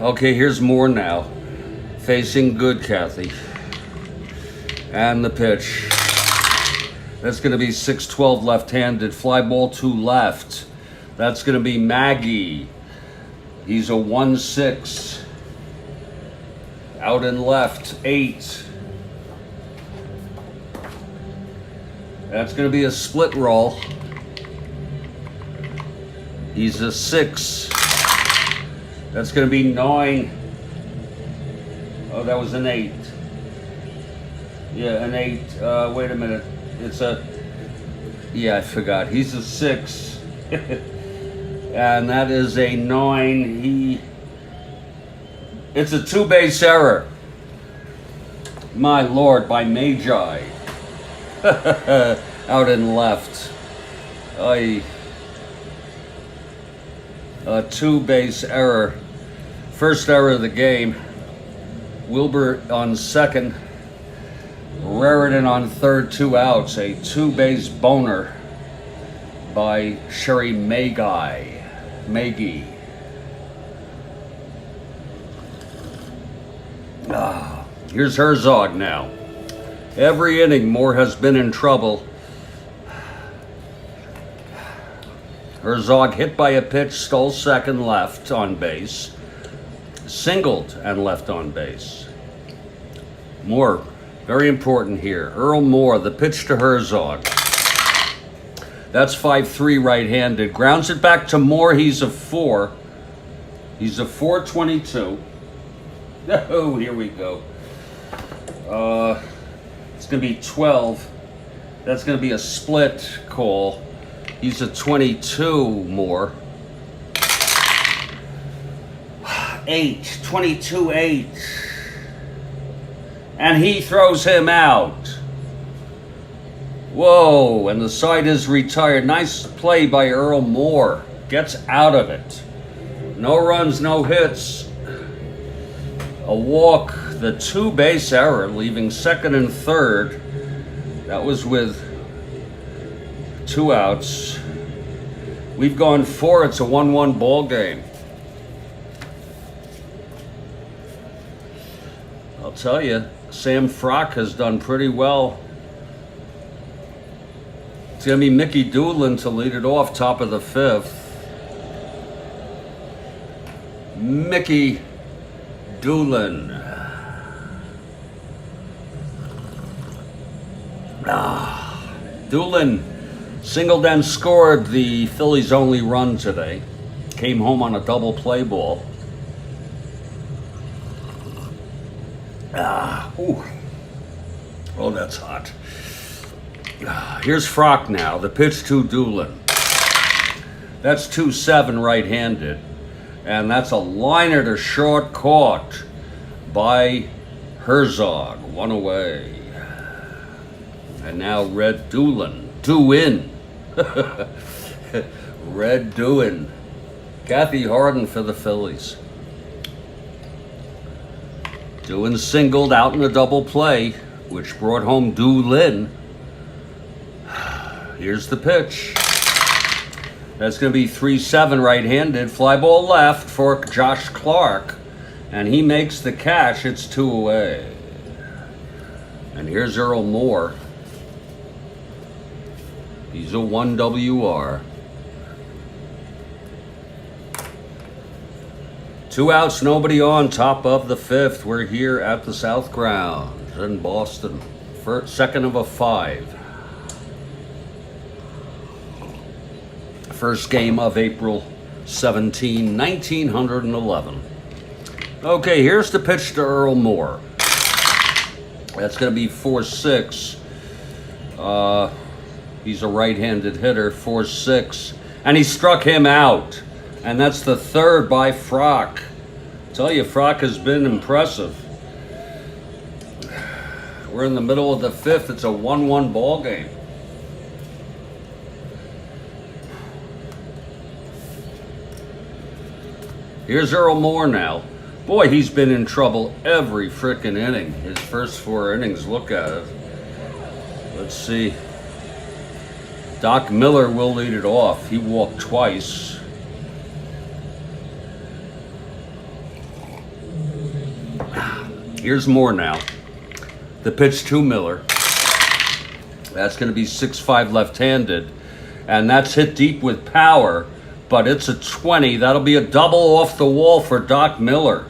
Okay, here's Moore now. Facing Good, Kathy. And the pitch. That's going to be 6-12 left-handed. Fly ball to left. That's going to be Maggie. He's a 1-6. Out and left, 8. That's going to be a split roll. He's a 6. That's going to be 9. Oh, that was an 8. Yeah, an 8. Wait a minute. It's a... Yeah, I forgot. He's a 6. And that is a 9. It's a 2-base error. My Lord, by Magi. Out and left. A two-base error. First error of the game. Wilbur on second. Raritan on third, 2 outs. A two-base boner by Sherry Magee. Here's Herzog now. Every inning, Moore has been in trouble. Herzog hit by a pitch, stole second, left on base. Singled and left on base. Moore, very important here. Earl Moore, the pitch to Herzog. That's 5-3 right-handed. Grounds it back to Moore. He's a 4. He's a 4.22. Oh, here we go. It's going to be 12. That's going to be a split call. He's a 22 Moore. 22-8. And he throws him out. Whoa, and the side is retired. Nice play by Earl Moore. Gets out of it. No runs, no hits. A walk, the two-base error, leaving second and third. That was with 2 outs. We've gone 4. It's a 1-1 ball game. I'll tell you, Sam Frock has done pretty well. It's going to be Mickey Doolin to lead it off, top of the 5th. Mickey Doolin. Doolin singled and scored the Phillies' only run today. Came home on a double play ball. Oh, that's hot. Here's Frock now, the pitch to Doolin. That's 2-7 right-handed. And that's a liner to short, caught by Herzog. 1 away. And now Red Doolin. Red Doolin. Kathy Harden for the Phillies. Doolin singled out in a double play, which brought home Doolin. Here's the pitch. That's going to be 3-7 right-handed. Fly ball left for Josh Clark. And he makes the catch. It's 2 away. And here's Earl Moore. He's a 1 WR. 2 outs, nobody on, top of the 5th. We're here at the South Ground in Boston. Second of a 5. First game of April 17, 1911. Okay, here's the pitch to Earl Moore. That's going to be 4-6. He's a right-handed hitter, 4-6. And he struck him out. And that's the 3rd by Frock. I tell you, Frock has been impressive. We're in the middle of the 5th. It's a 1-1 ball game. Here's Earl Moore now. Boy, he's been in trouble every frickin' inning. His first 4 innings, look at it. Let's see. Doc Miller will lead it off. He walked twice. Here's Moore now. The pitch to Miller. That's going to be 6-5 left-handed. And that's hit deep with power, but it's a 20. That'll be a double off the wall for Doc Miller.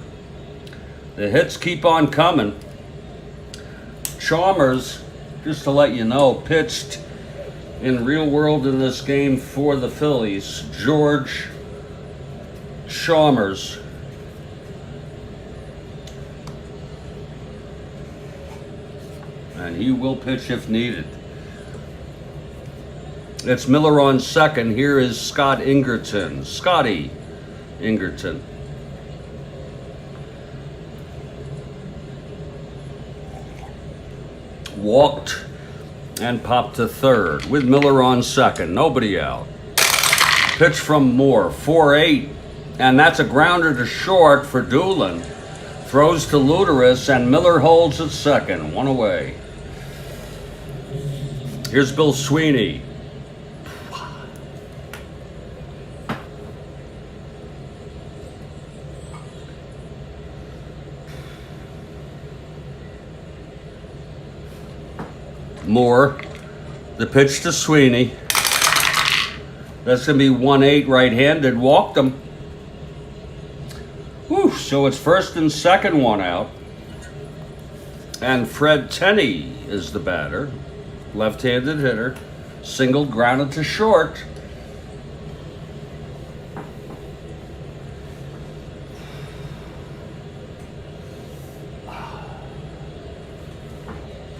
The hits keep on coming. Chalmers, just to let you know, pitched in real world in this game for the Phillies. George Chalmers. And he will pitch if needed. It's Miller on second. Here is Scott Ingerton. Scotty Ingerton. Walked and popped to third with Miller on second. Nobody out. Pitch from Moore. 4-8. And that's a grounder to short for Doolin. Throws to Luteris, and Miller holds at second. One away. Here's Bill Sweeney. Moore. The pitch to Sweeney. That's going to be 1-8 right-handed. Walked him. Whew, so it's first and second, one out. And Fred Tenney is the batter. Left-handed hitter. Singled, grounded to short.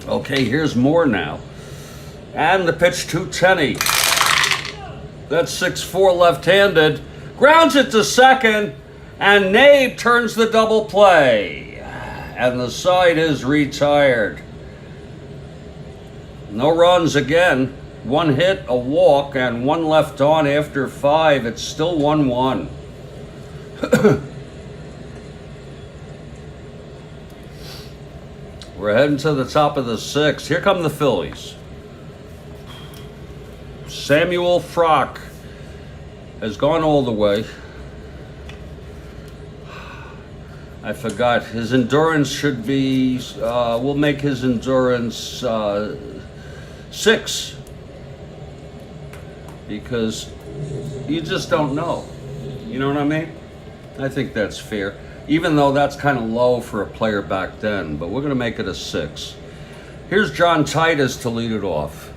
Okay, here's Moore now. And the pitch to Tenney. That's 6-4 left-handed. Grounds it to second. And Nabe turns the double play. And the side is retired. No runs again. One hit, a walk, and one left on after 5. It's still 1-1. We're heading to the top of the 6th. Here come the Phillies. Samuel Frock has gone all the way. I forgot. His endurance should be, we'll make his endurance 6. Because you just don't know. You know what I mean? I think that's fair. Even though that's kind of low for a player back then. But we're going to make it a 6. Here's John Titus to lead it off.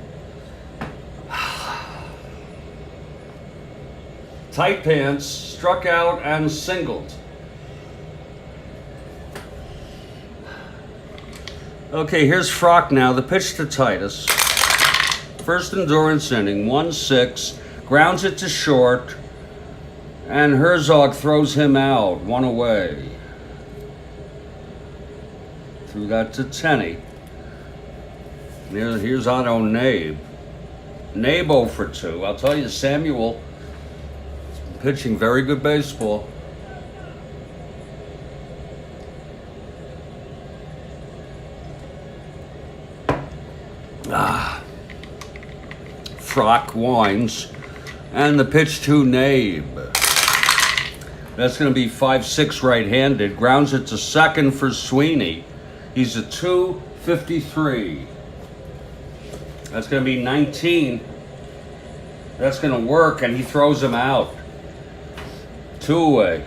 Tight pants, struck out and singled. Okay, here's Frock now. The pitch to Titus. First endurance inning, 1-6. Grounds it to short. And Herzog throws him out. One away. Threw that to Tenney. Here's Otto Nabe. Nabe 0 for 2. I'll tell you, Samuel pitching very good baseball. Frock winds. And the pitch to Nabe. That's going to be 5-6 right-handed. Grounds it to second for Sweeney. He's a 253. That's going to be 19. That's going to work, and he throws him out. 2 away.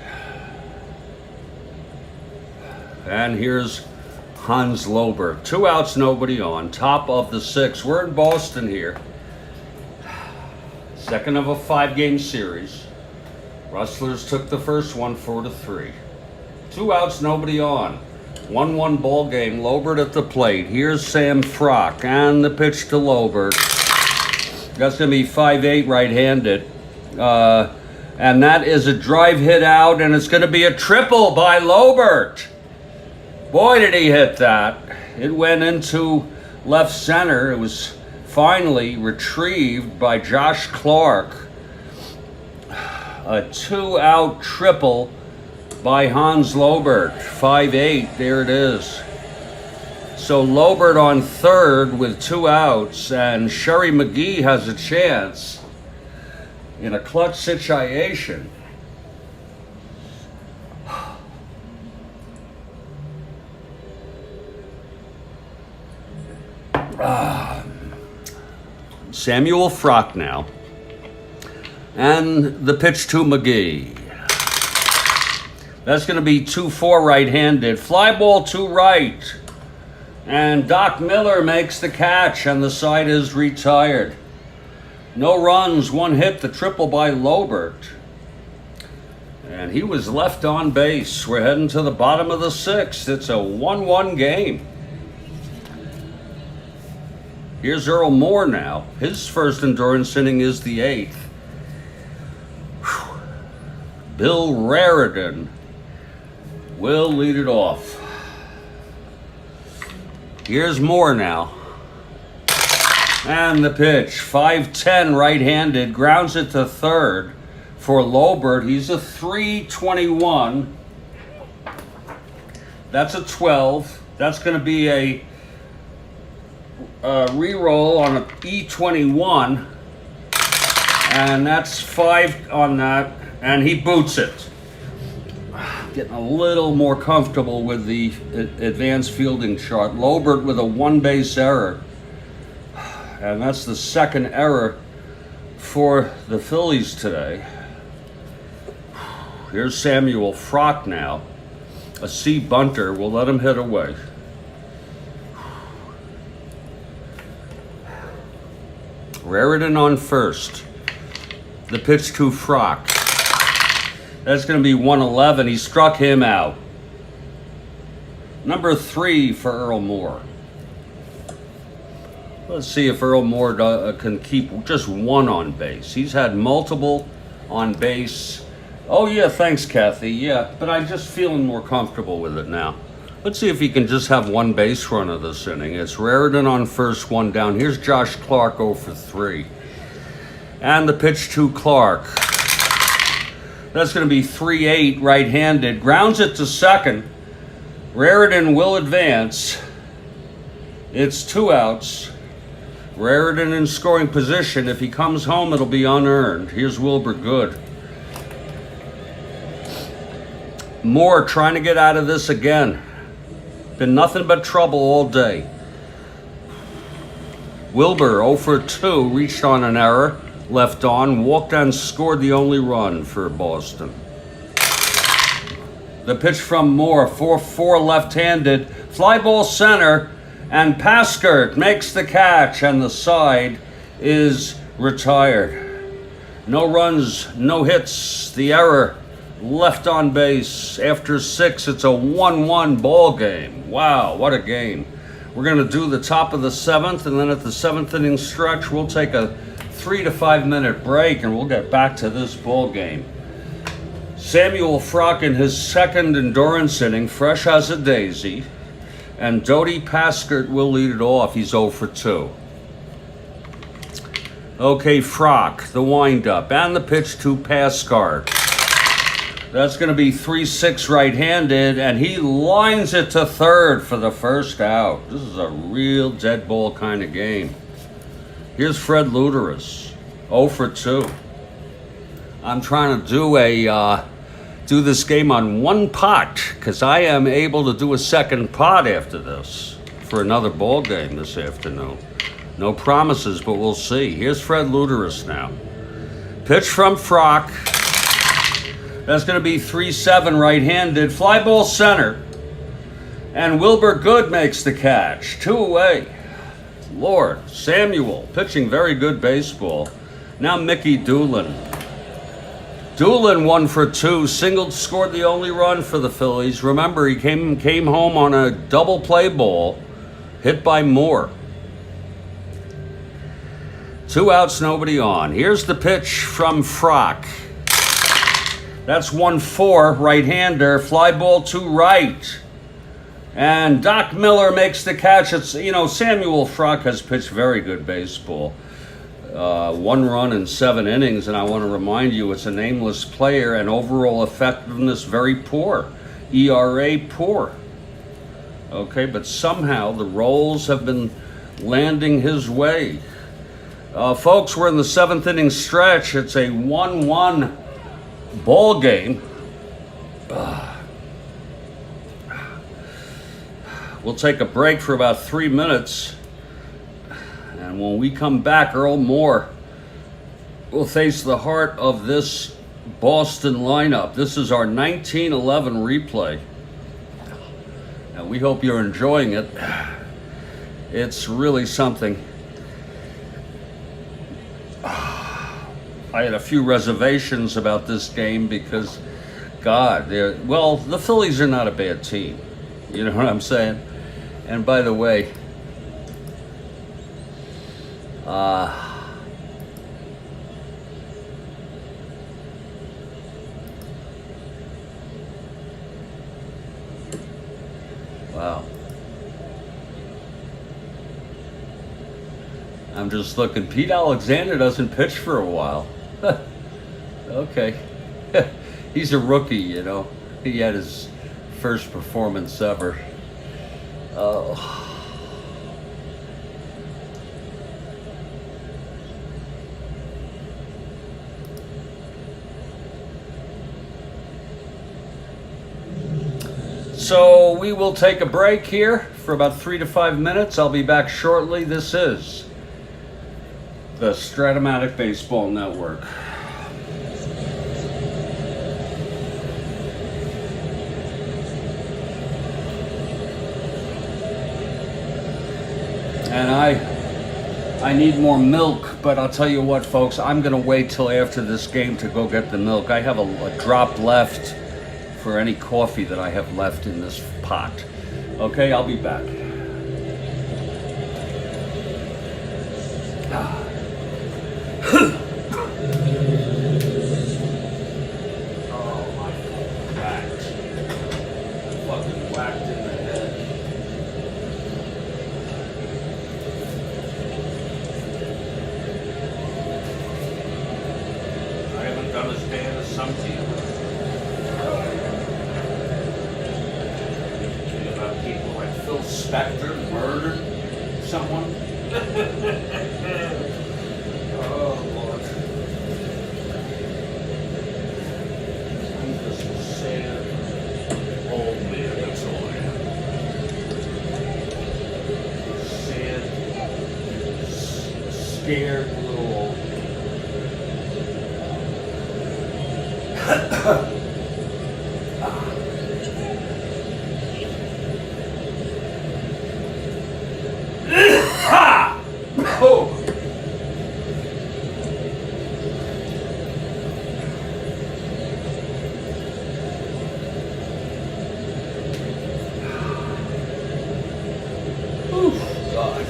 And here's Hans Lober. 2 outs, nobody on. Top of the 6th. We're in Boston here. Second of a 5-game series. Rustlers took the first one 4-3. 2 outs, nobody on. 1-1 ball game. Lobert at the plate. Here's Sam Frock and the pitch to Lobert. That's going to be 5-8 right-handed. And that is a drive hit out, and it's going to be a triple by Lobert. Boy, did he hit that. It went into left center. It was finally retrieved by Josh Clark. A 2-out triple by Hans Lobert. 5-8, there it is. So Lobert on third with 2 outs, and Sherry McGee has a chance in a clutch situation. Samuel Frock now. And the pitch to McGee. That's going to be 2-4 right-handed. Fly ball to right. And Doc Miller makes the catch, and the side is retired. No runs, 1 hit, the triple by Lobert. And he was left on base. We're heading to the bottom of the 6th. It's a 1-1 game. Here's Earl Moore now. His first endurance inning is the 8th. Bill Raridan will lead it off. Here's Moore now. And the pitch. 5-10 right-handed. Grounds it to third for Lobert. He's a 321. That's a 12. That's going to be a re-roll on an E21. And that's 5 on that. And he boots it. Getting a little more comfortable with the advanced fielding chart. Lobert with a 1 base error. And that's the second error for the Phillies today. Here's Samuel Frock now. A C bunter. We'll let him hit away. Raritan on first. The pitch to Frock. That's going to be 111. He struck him out. Number 3 for Earl Moore. Let's see if Earl Moore can keep just 1 on base. He's had multiple on base. Oh, yeah, thanks, Kathy. Yeah, but I'm just feeling more comfortable with it now. Let's see if he can just have 1 base runner this inning. It's Raritan on first, 1 down. Here's Josh Clark 0 for 3. And the pitch to Clark. That's going to be 3-8 right-handed. Grounds it to second. Raritan will advance. It's 2 outs. Raritan in scoring position. If he comes home, it'll be unearned. Here's Wilbur Good. Moore trying to get out of this again. Been nothing but trouble all day. Wilbur 0 for 2. Reached on an error. Left on. Walked and scored the only run for Boston. The pitch from Moore. 4-4 left-handed. Fly ball center. And Paskert makes the catch. And the side is retired. No runs. No hits. The error. Left on base. After 6, it's a 1-1 ball game. Wow, what a game. We're going to do the top of the 7th, and then at the 7th inning stretch, we'll take a 3 to 5 minute break, and we'll get back to this ball game. Samuel Frock in his second endurance inning, fresh as a daisy, and Dodi Paskert will lead it off. He's 0 for 2. Okay, Frock, the windup, and the pitch to Paskert. That's going to be 3-6 right-handed, and he lines it to third for the first out. This is a real dead ball kind of game. Here's Fred Luderus, 0 for 2. I'm trying to do this game on 1 pot, because I am able to do a second pot after this for another ball game this afternoon. No promises, but we'll see. Here's Fred Luderus now. Pitch from Frock. That's going to be 3-7 right-handed. Fly ball center. And Wilbur Good makes the catch. 2 away. Lord, Samuel pitching very good baseball. Now Mickey Doolin. Doolin 1 for 2. Singled, scored the only run for the Phillies. Remember, he came home on a double play ball hit by Moore. 2 outs, nobody on. Here's the pitch from Frock. That's 1-4, right-hander, fly ball to right. And Doc Miller makes the catch. It's, Samuel Frock has pitched very good baseball. 1 run in 7 innings, and I want to remind you, it's a nameless player, and overall effectiveness very poor. ERA poor. Okay, but somehow the rolls have been landing his way. Folks, we're in the 7th inning stretch. It's a 1-1 ball game. We'll take a break for about 3 minutes, and when we come back, Earl Moore will face the heart of this Boston lineup. This is our 1911 replay, and we hope you're enjoying it. It's really something. I had a few reservations about this game because, God, the Phillies are not a bad team. You know what I'm saying? And by the way, wow. I'm just looking. Pete Alexander doesn't pitch for a while. Okay. He's a rookie, you know. He had his first performance ever. Oh. So we will take a break here for about 3 to 5 minutes. I'll be back shortly. This is the Strat-O-Matic Baseball Network. And I need more milk, but I'll tell you what, folks, I'm going to wait till after this game to go get the milk. I have a drop left for any coffee that I have left in this pot. Okay, I'll be back. Oh, my back. Fucking whacked in the head. I haven't done as bad as some people. People like Phil Spector murdered someone. Oh, Lord. I'm just a sad old man, that's all I am. Sad, scared little old man. Oh. Oof, God.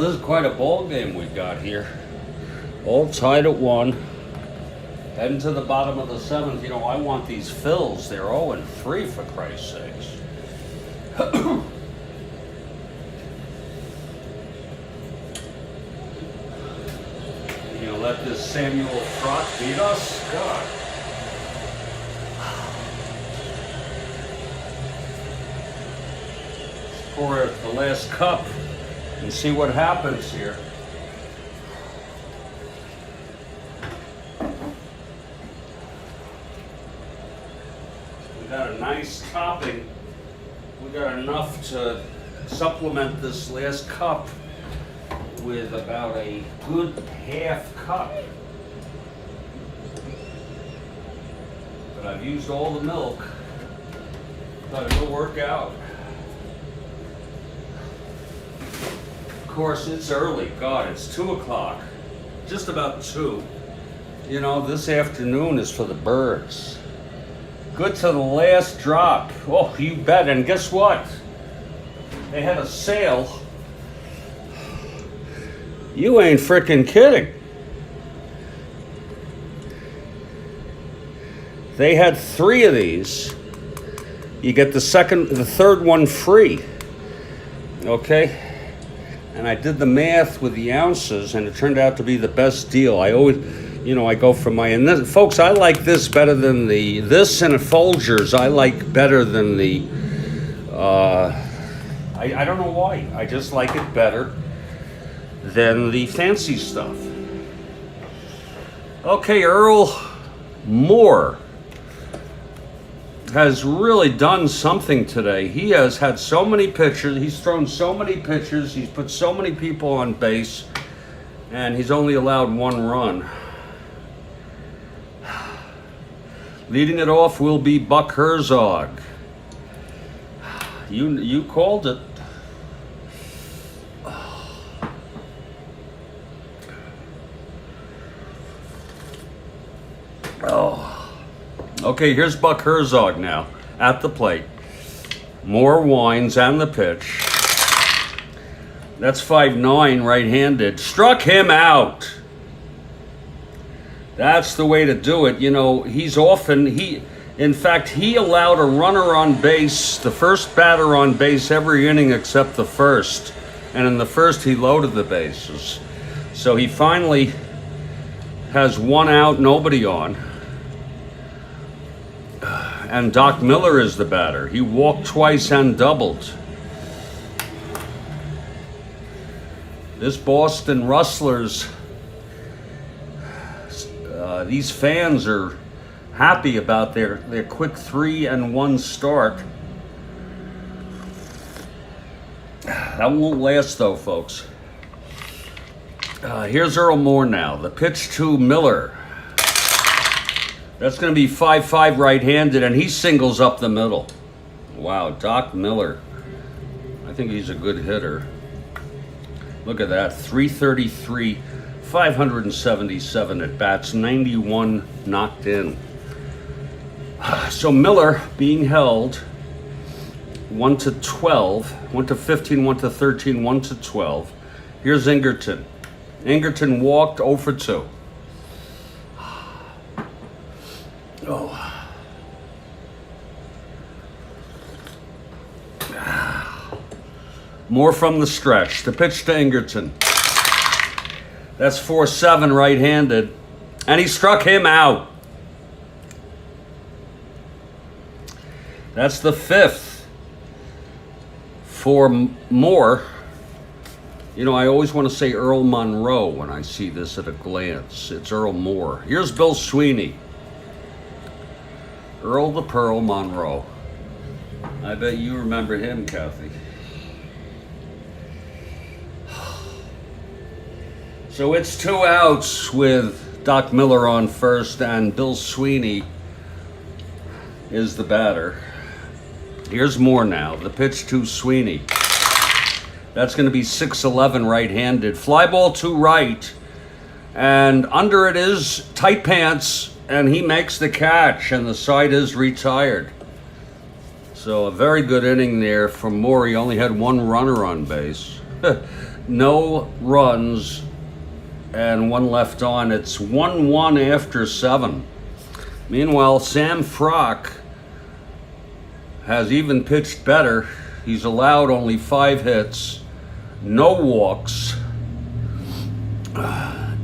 this is quite a ball game we got here. All tied at 1. Heading to the bottom of the 7th. You know, I want these Phillies. They're 0-3 for Christ's sakes. You know, let this Samuel Frock beat us? God. Let's pour the last cup and see what happens here. We got a nice topping. We got enough to supplement this last cup with about a good half cup. But I've used all the milk, but it'll work out. Of course, it's early. God, it's 2 o'clock. Just about 2. You know, this afternoon is for the birds. Good to the last drop. Oh, you bet. And guess what? They had a sale. You ain't freaking kidding. They had 3 of these. You get the 3rd one free. Okay? And I did the math with the ounces, and it turned out to be the best deal. I always, you know, I go for my, and this, folks, I like this better than this and a Folgers I like better than the, I don't know why. I just like it better than the fancy stuff. Okay, Earl Moore has really done something today. He has had so many pitches. He's thrown so many pitches. He's put so many people on base, and he's only allowed 1 run. Leading it off will be Buck Herzog. You called it. Oh. Okay, here's Buck Herzog now at the plate. Moore winds and the pitch. That's 5'9", right-handed. Struck him out. That's the way to do it. You know, in fact, he allowed a runner on base, the first batter on base every inning except the first. And in the first, he loaded the bases. So he finally has 1 out, nobody on. And Doc Miller is the batter. He walked twice and doubled. This Boston Rustlers, these fans are happy about their quick 3-1 start. That won't last though, folks. Here's Earl Moore now. The pitch to Miller. That's going to be 5-5 right-handed, and he singles up the middle. Wow, Doc Miller. I think he's a good hitter. Look at that, 333, 577 at bats, 91 knocked in. So Miller being held 1-12, 1-15, 1-13, 1-12. Here's Ingerton. Ingerton walked 0 for 2. Oh. More from the stretch. The pitch to Ingerton. That's 4-7 right-handed. And he struck him out. That's the 5th for Moore. You know, I always want to say Earl Monroe when I see this at a glance. It's Earl Moore. Here's Bill Sweeney. Earl the Pearl Monroe. I bet you remember him, Kathy. So it's 2 outs with Doc Miller on first, and Bill Sweeney is the batter. Here's Moore now. The pitch to Sweeney. That's going to be 6-11 right-handed. Fly ball to right, and under it is tight pants, and he makes the catch, and the side is retired. So a very good inning there from Moore. He only had 1 runner on base. No runs and one left on. It's 1-1 after 7. Meanwhile, Sam Frock has even pitched better. He's allowed only 5 hits, no walks.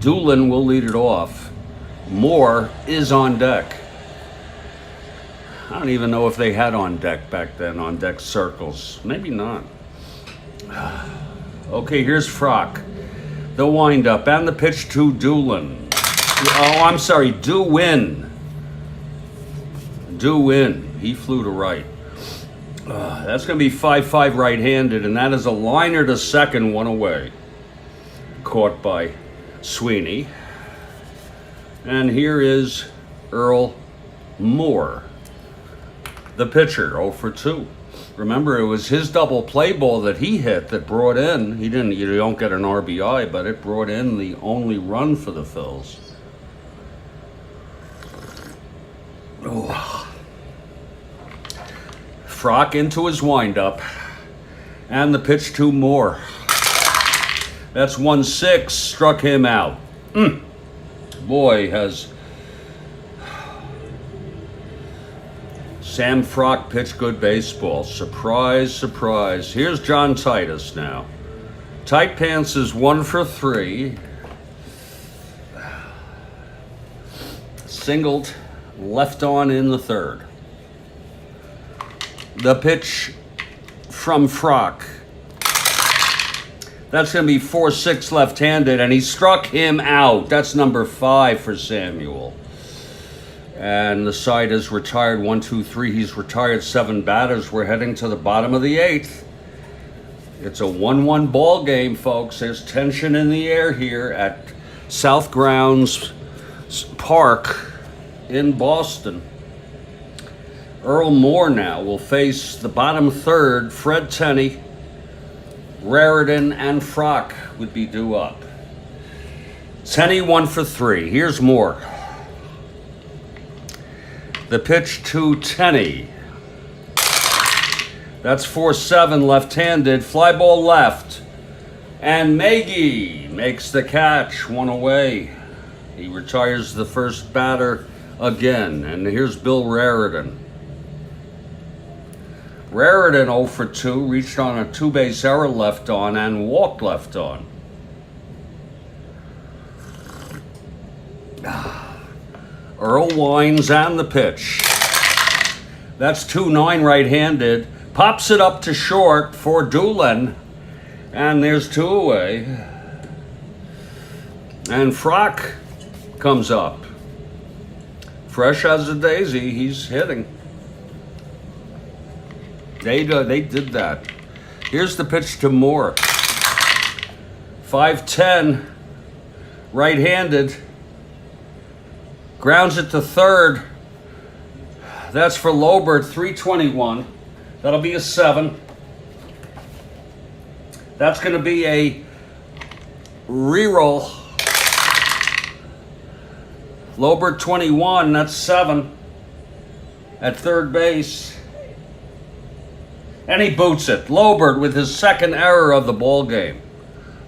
Doolin will lead it off. Moore is on deck. I don't even know if they had on deck back then, on deck circles. Maybe not. Okay, here's Frock. The windup and the pitch to Doolin. Oh, I'm sorry, Dewin. He flew to right. That's going to be 5-5 right-handed, and that is a liner to second, one away. Caught by Sweeney. And here is Earl Moore, the pitcher, 0 for 2. Remember, it was his double play ball that he hit that brought in, you don't get an RBI, but it brought in the only run for the Phils. Oh. Frock into his windup, and the pitch to Moore. That's 1-6, struck him out. Boy, has Sam Frock pitched good baseball. Surprise, surprise. Here's John Titus now. Tight Pants is 1 for 3. Singled, left on in the third. The pitch from Frock. That's going to be 4-6 left-handed, and he struck him out. That's number 5 for Samuel. And the side is retired 1, 2, 3. He's retired 7 batters. We're heading to the bottom of the 8th. It's a 1-1 ball game, folks. There's tension in the air here at South Grounds Park in Boston. Earl Moore now will face the bottom third. Fred Tenney, Raritan, and Frock would be due up. Tenney 1 for 3. Here's Moore. The pitch to Tenney. That's 4-7 left-handed. Fly ball left. And Maggie makes the catch, 1 away. He retires the first batter again. And here's Bill Raritan. Raritan 0 for 2, reached on a 2-base error left on and walked left on. Earl winds and the pitch. That's 2-9 right-handed. Pops it up to short for Doolin. And there's 2 away. And Frock comes up. Fresh as a daisy, he's hitting. They did that. Here's the pitch to Moore. 5-10, right-handed. Grounds it to third. That's for Lobert, 321. That'll be a 7. That's going to be a reroll. Lobert 21, that's 7 at third base. And he boots it. Lobert with his second error of the ball game.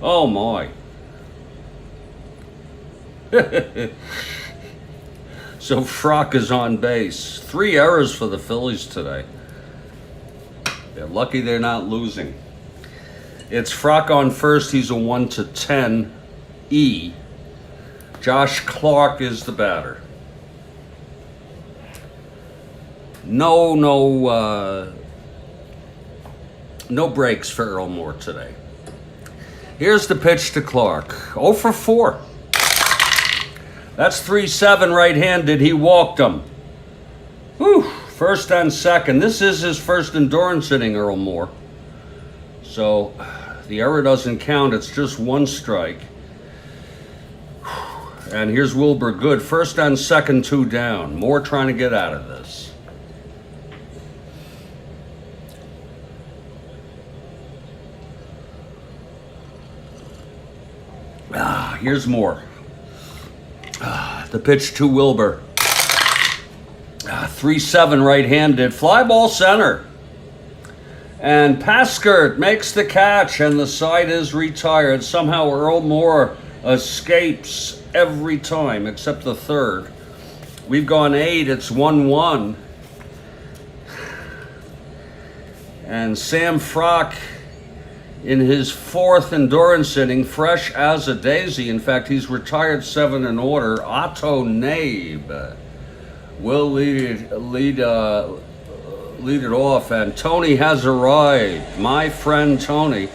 Oh my. So Frock is on base. 3 errors for the Phillies today. They're lucky they're not losing. It's Frock on first. He's a 1-10 E. Josh Clark is the batter. No breaks for Earl Moore today. Here's the pitch to Clark. 0 for 4. That's 3-7 right-handed. He walked him. Whew. First and second. This is his first endurance inning, Earl Moore. So the error doesn't count. It's just 1 strike. And here's Wilbur Good. First and second, 2 down. Moore trying to get out of this. Here's Moore. The pitch to Wilbur. 3-7 right-handed. Fly ball center. And Paskert makes the catch, and the side is retired. Somehow Earl Moore escapes every time except the third. We've gone 8. It's 1-1. And Sam Frock, in his 4th endurance inning, fresh as a daisy. In fact, he's retired 7 in order. Otto Nabe will lead it off, and Tony has arrived. My friend Tony.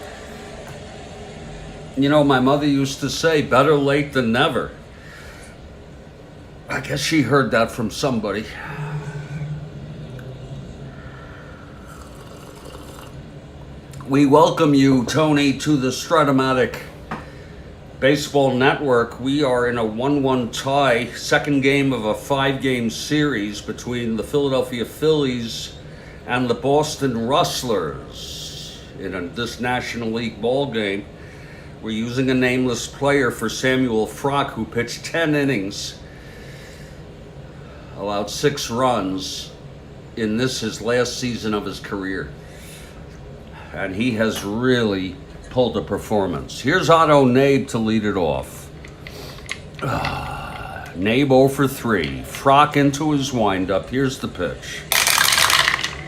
You know, my mother used to say, better late than never. I guess she heard that from somebody. We welcome you, Tony, to the Strat-O-Matic Baseball Network. We are in a 1-1 tie, second game of a 5-game series between the Philadelphia Phillies and the Boston Rustlers in this National League ball game. We're using a nameless player for Samuel Frock, who pitched 10 innings, allowed 6 runs in this, his last season of his career. And he has really pulled a performance. Here's Otto Nabe to lead it off. Nabe 0 for 3. Frock into his windup. Here's the pitch.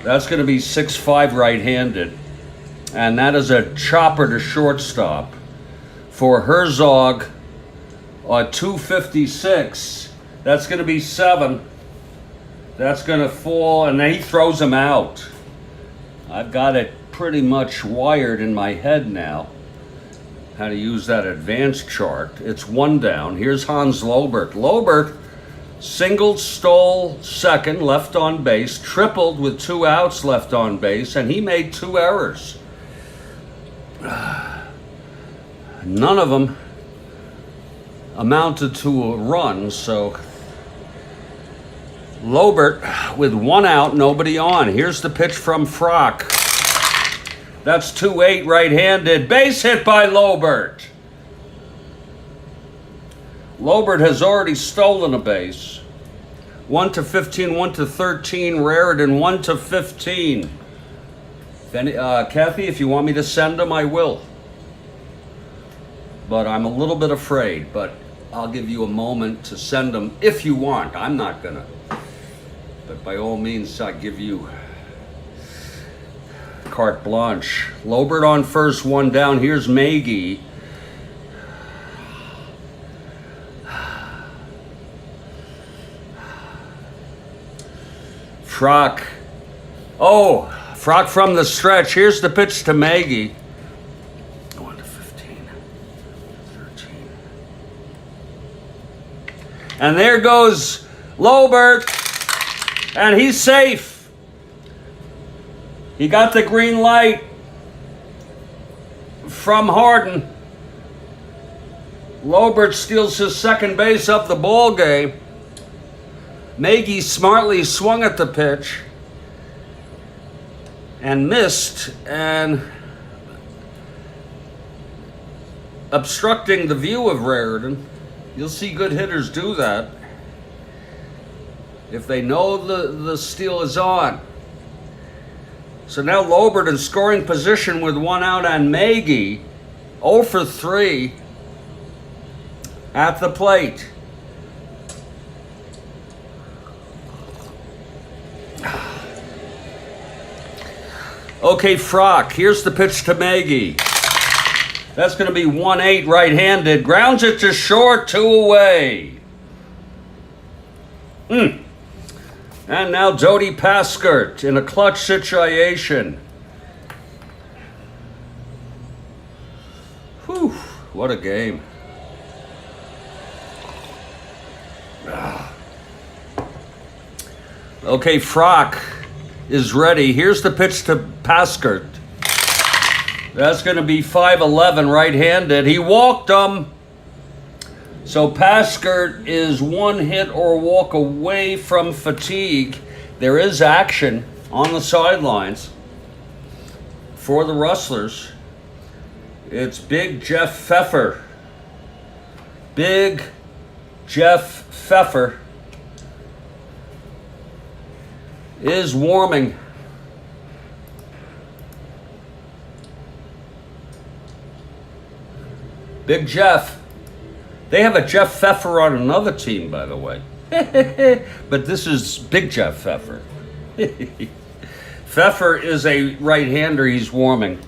That's going to be 6-5 right-handed. And that is a chopper to shortstop. For Herzog, 256. That's going to be 7. That's going to fall, and then he throws him out. I've got it pretty much wired in my head now how to use that advanced chart. It's 1 down. Here's Hans Lobert. Lobert singled, stole second, left on base, tripled with 2 outs left on base, and he made 2 errors. None of them amounted to a run, so Lobert with 1 out, nobody on. Here's the pitch from Frock. That's 2-8 right-handed. Base hit by Lobert. Lobert has already stolen a base. 1-15, 1-13. Raritan 1-15. Kathy, if you want me to send him, I will. But I'm a little bit afraid. But I'll give you a moment to send them if you want. I'm not gonna. But by all means, I give you carte blanche. Lobert on first, 1 down. Here's Maggie. Frock. Oh, Frock from the stretch. Here's the pitch to Maggie. 1-15, 13. And there goes Lobert. And he's safe. He got the green light from Harden. Lobert steals his second base up the ball game. Maggie smartly swung at the pitch and missed, and obstructing the view of Raritan. You'll see good hitters do that if they know the steal is on. So now Lobert in scoring position with 1 out on Maggie, 0 for 3 at the plate. Okay, Frock, here's the pitch to Maggie. That's going to be 1-8 right-handed. Grounds it to short, 2 away. And now Jody Paskert in a clutch situation. Whew, what a game. Okay, Frock is ready. Here's the pitch to Paskert. That's going to be 5-11 right-handed. He walked him. So Paskert is 1 hit or walk away from fatigue. There is action on the sidelines for the Rustlers. It's Big Jeff Pfeffer. Big Jeff Pfeffer is warming. Big Jeff. They have a Jeff Pfeffer on another team, by the way. But this is Big Jeff Pfeffer. Pfeffer is a right-hander. He's warming.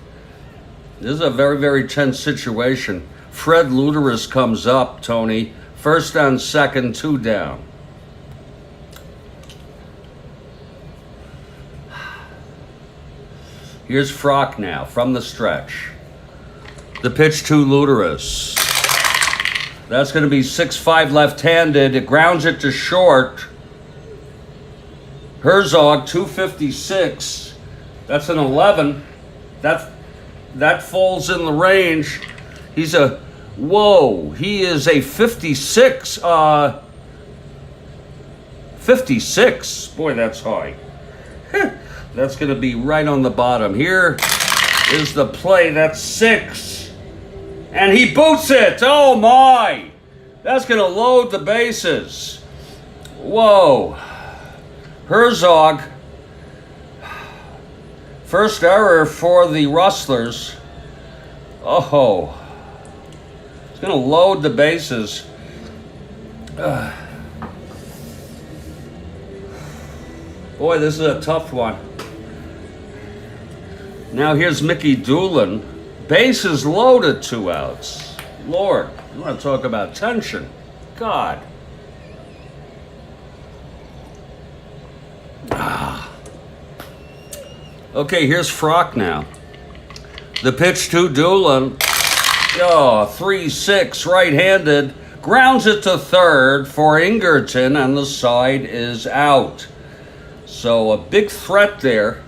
This is a very, very tense situation. Fred Luderus comes up, Tony. First down, second, 2 down. Here's Frock now from the stretch. The pitch to Luderus. That's going to be 6'5" left-handed. It grounds it to short. Herzog, 256. That's an 11. That falls in the range. He's a, whoa, he is a 56. 56. Boy, that's high. That's going to be right on the bottom. Here is the play. That's 6. And he boots it. Oh, my. That's going to load the bases. Whoa. Herzog. First error for the Rustlers. Oh. It's going to load the bases. Boy, this is a tough one. Now here's Mickey Doolin. Bases loaded, 2 outs. Lord, you want to talk about tension. God. Okay, here's Frock now. The pitch to Doolin. 3-6, right-handed. Grounds it to third for Ingerton, and the side is out. So a big threat there.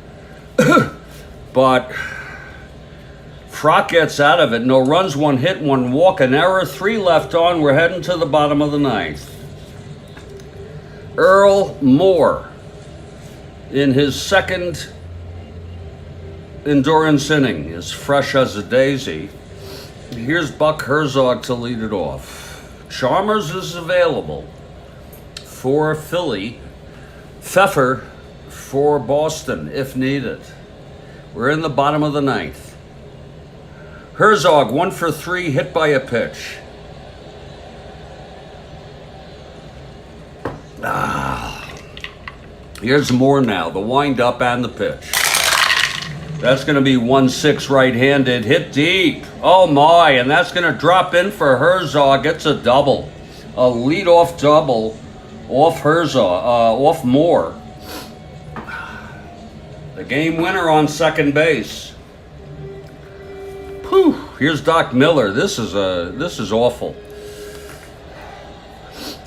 But Frock gets out of it. No runs, 1 hit, 1 walk, an error, 3 left on. We're heading to the bottom of the 9th. Earl Moore in his second endurance inning is fresh as a daisy. Here's Buck Herzog to lead it off. Chalmers is available for Philly. Pfeffer for Boston if needed. We're in the bottom of the 9th. Herzog, 1 for 3, hit by a pitch. Here's Moore now, the wind-up and the pitch. That's going to be 1-6 right-handed, hit deep. Oh my, and that's going to drop in for Herzog. It's a double. A lead-off double off Herzog, off Moore. The game winner on second base. Whew. Here's Doc Miller. This is awful.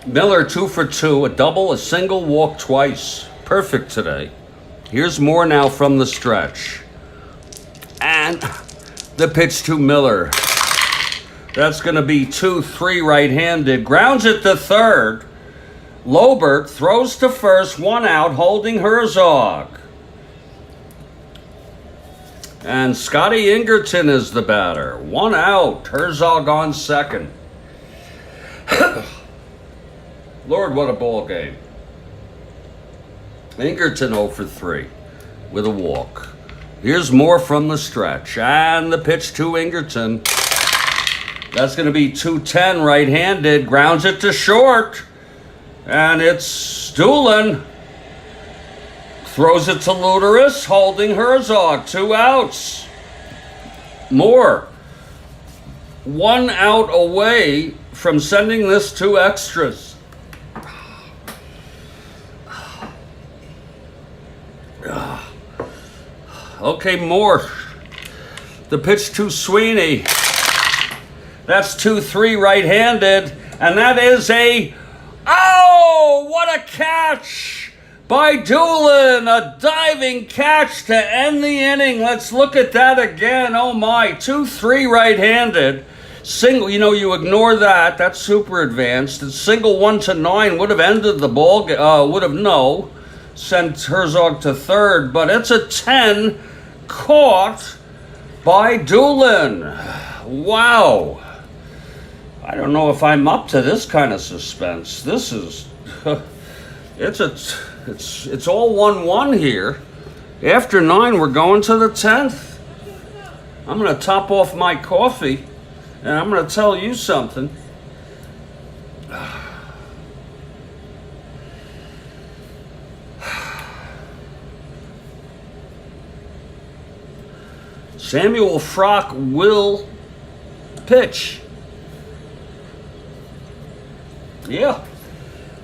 Miller 2 for 2, a double, a single, walk twice. Perfect today. Here's Moore now from the stretch. And the pitch to Miller. That's going to be 2-3 right-handed. Grounds it to third. Lobert throws to first, 1 out, holding Herzog. And Scotty Ingerton is the batter. 1 out. Herzog on second. Lord, what a ball game. Ingerton 0 for 3 with a walk. Here's Moore from the stretch. And the pitch to Ingerton. That's going to be 2-10 right-handed. Grounds it to short. And it's Doolin. Throws it to Luderus, holding Herzog. 2 outs. Moore, 1 out away from sending this to extras. Okay, Moore. The pitch to Sweeney. That's 2-3 right-handed. And that is a... Oh, what a catch by Doolin. A diving catch to end the inning. Let's look at that again. Oh, my. 2-3 right-handed. Single, you ignore that. That's super advanced. And single 1-9 would have ended the ball, sent Herzog to third. But it's a 10 caught by Doolin. Wow. I don't know if I'm up to this kind of suspense. This is, it's all 1-1 here. After 9, we're going to the 10th. I'm going to top off my coffee And I'm going to tell you something. Samuel Frock will pitch. Yeah.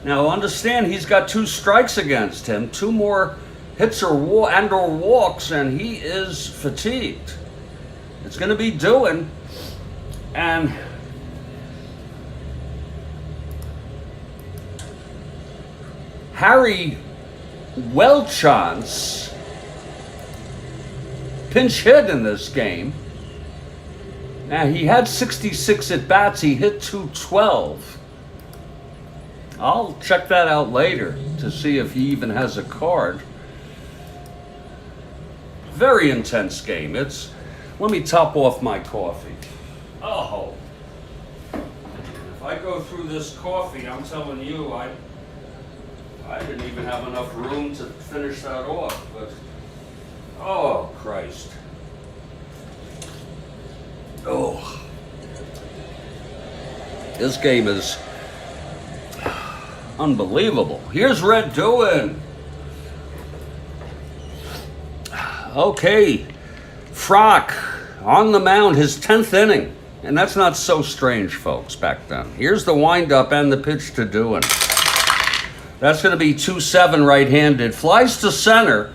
Now understand, he's got 2 strikes against him, 2 more hits or walks, and he is fatigued. It's going to be doing, and Harry Welchance pinch hit in this game. Now he had 66 at bats. He hit 212. I'll check that out later to see if he even has a card. Very intense game. Let me top off my coffee. Oh, if I go through this coffee, I'm telling you, I didn't even have enough room to finish that off. But oh Christ! Oh, this game is unbelievable. Here's Red doing. Okay, Frock on the mound, his 10th inning. And that's not so strange, folks, back then. Here's the windup and the pitch to doing. That's going to be 2-7 right-handed. Flies to center.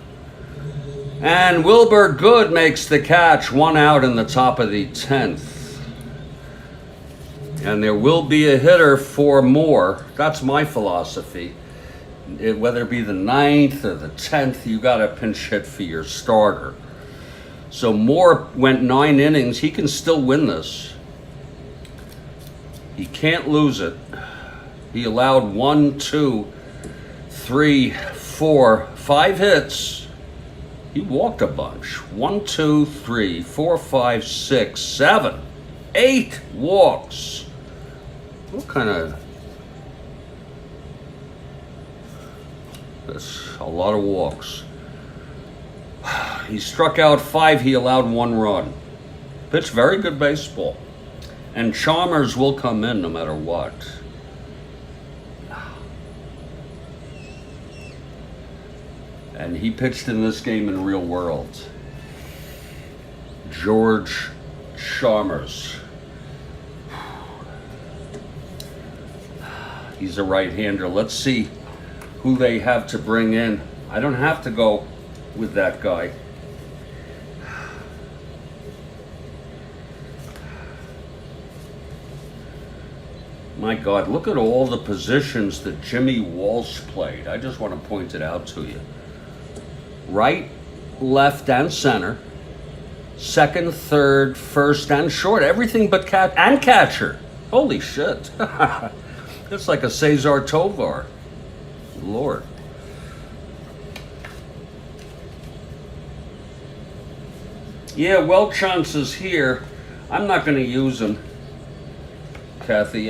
And Wilbur Good makes the catch. 1 out in the top of the 10th. And there will be a hitter for more. That's my philosophy. Whether it be the 9th or the 10th, you got to pinch hit for your starter. So Moore went 9 innings. He can still win this. He can't lose it. He allowed 1, 2, 3, 4, 5 hits. He walked a bunch. 1, 2, 3, 4, 5, 6, 7, 8 walks. What kind of... That's a lot of walks. He struck out 5. He allowed 1 run. Pitched very good baseball. And Chalmers will come in no matter what. And he pitched in this game in real world. George Chalmers. He's a right-hander. Let's see who they have to bring in. I don't have to go with that guy. My God, look at all the positions that Jimmy Walsh played. I just want to point it out to you. Right, left, and center. Second, third, first, and short. Everything but catcher. Holy shit. It's like a Cesar Tovar. Lord. Yeah, Welchance is here. I'm not going to use him, Kathy.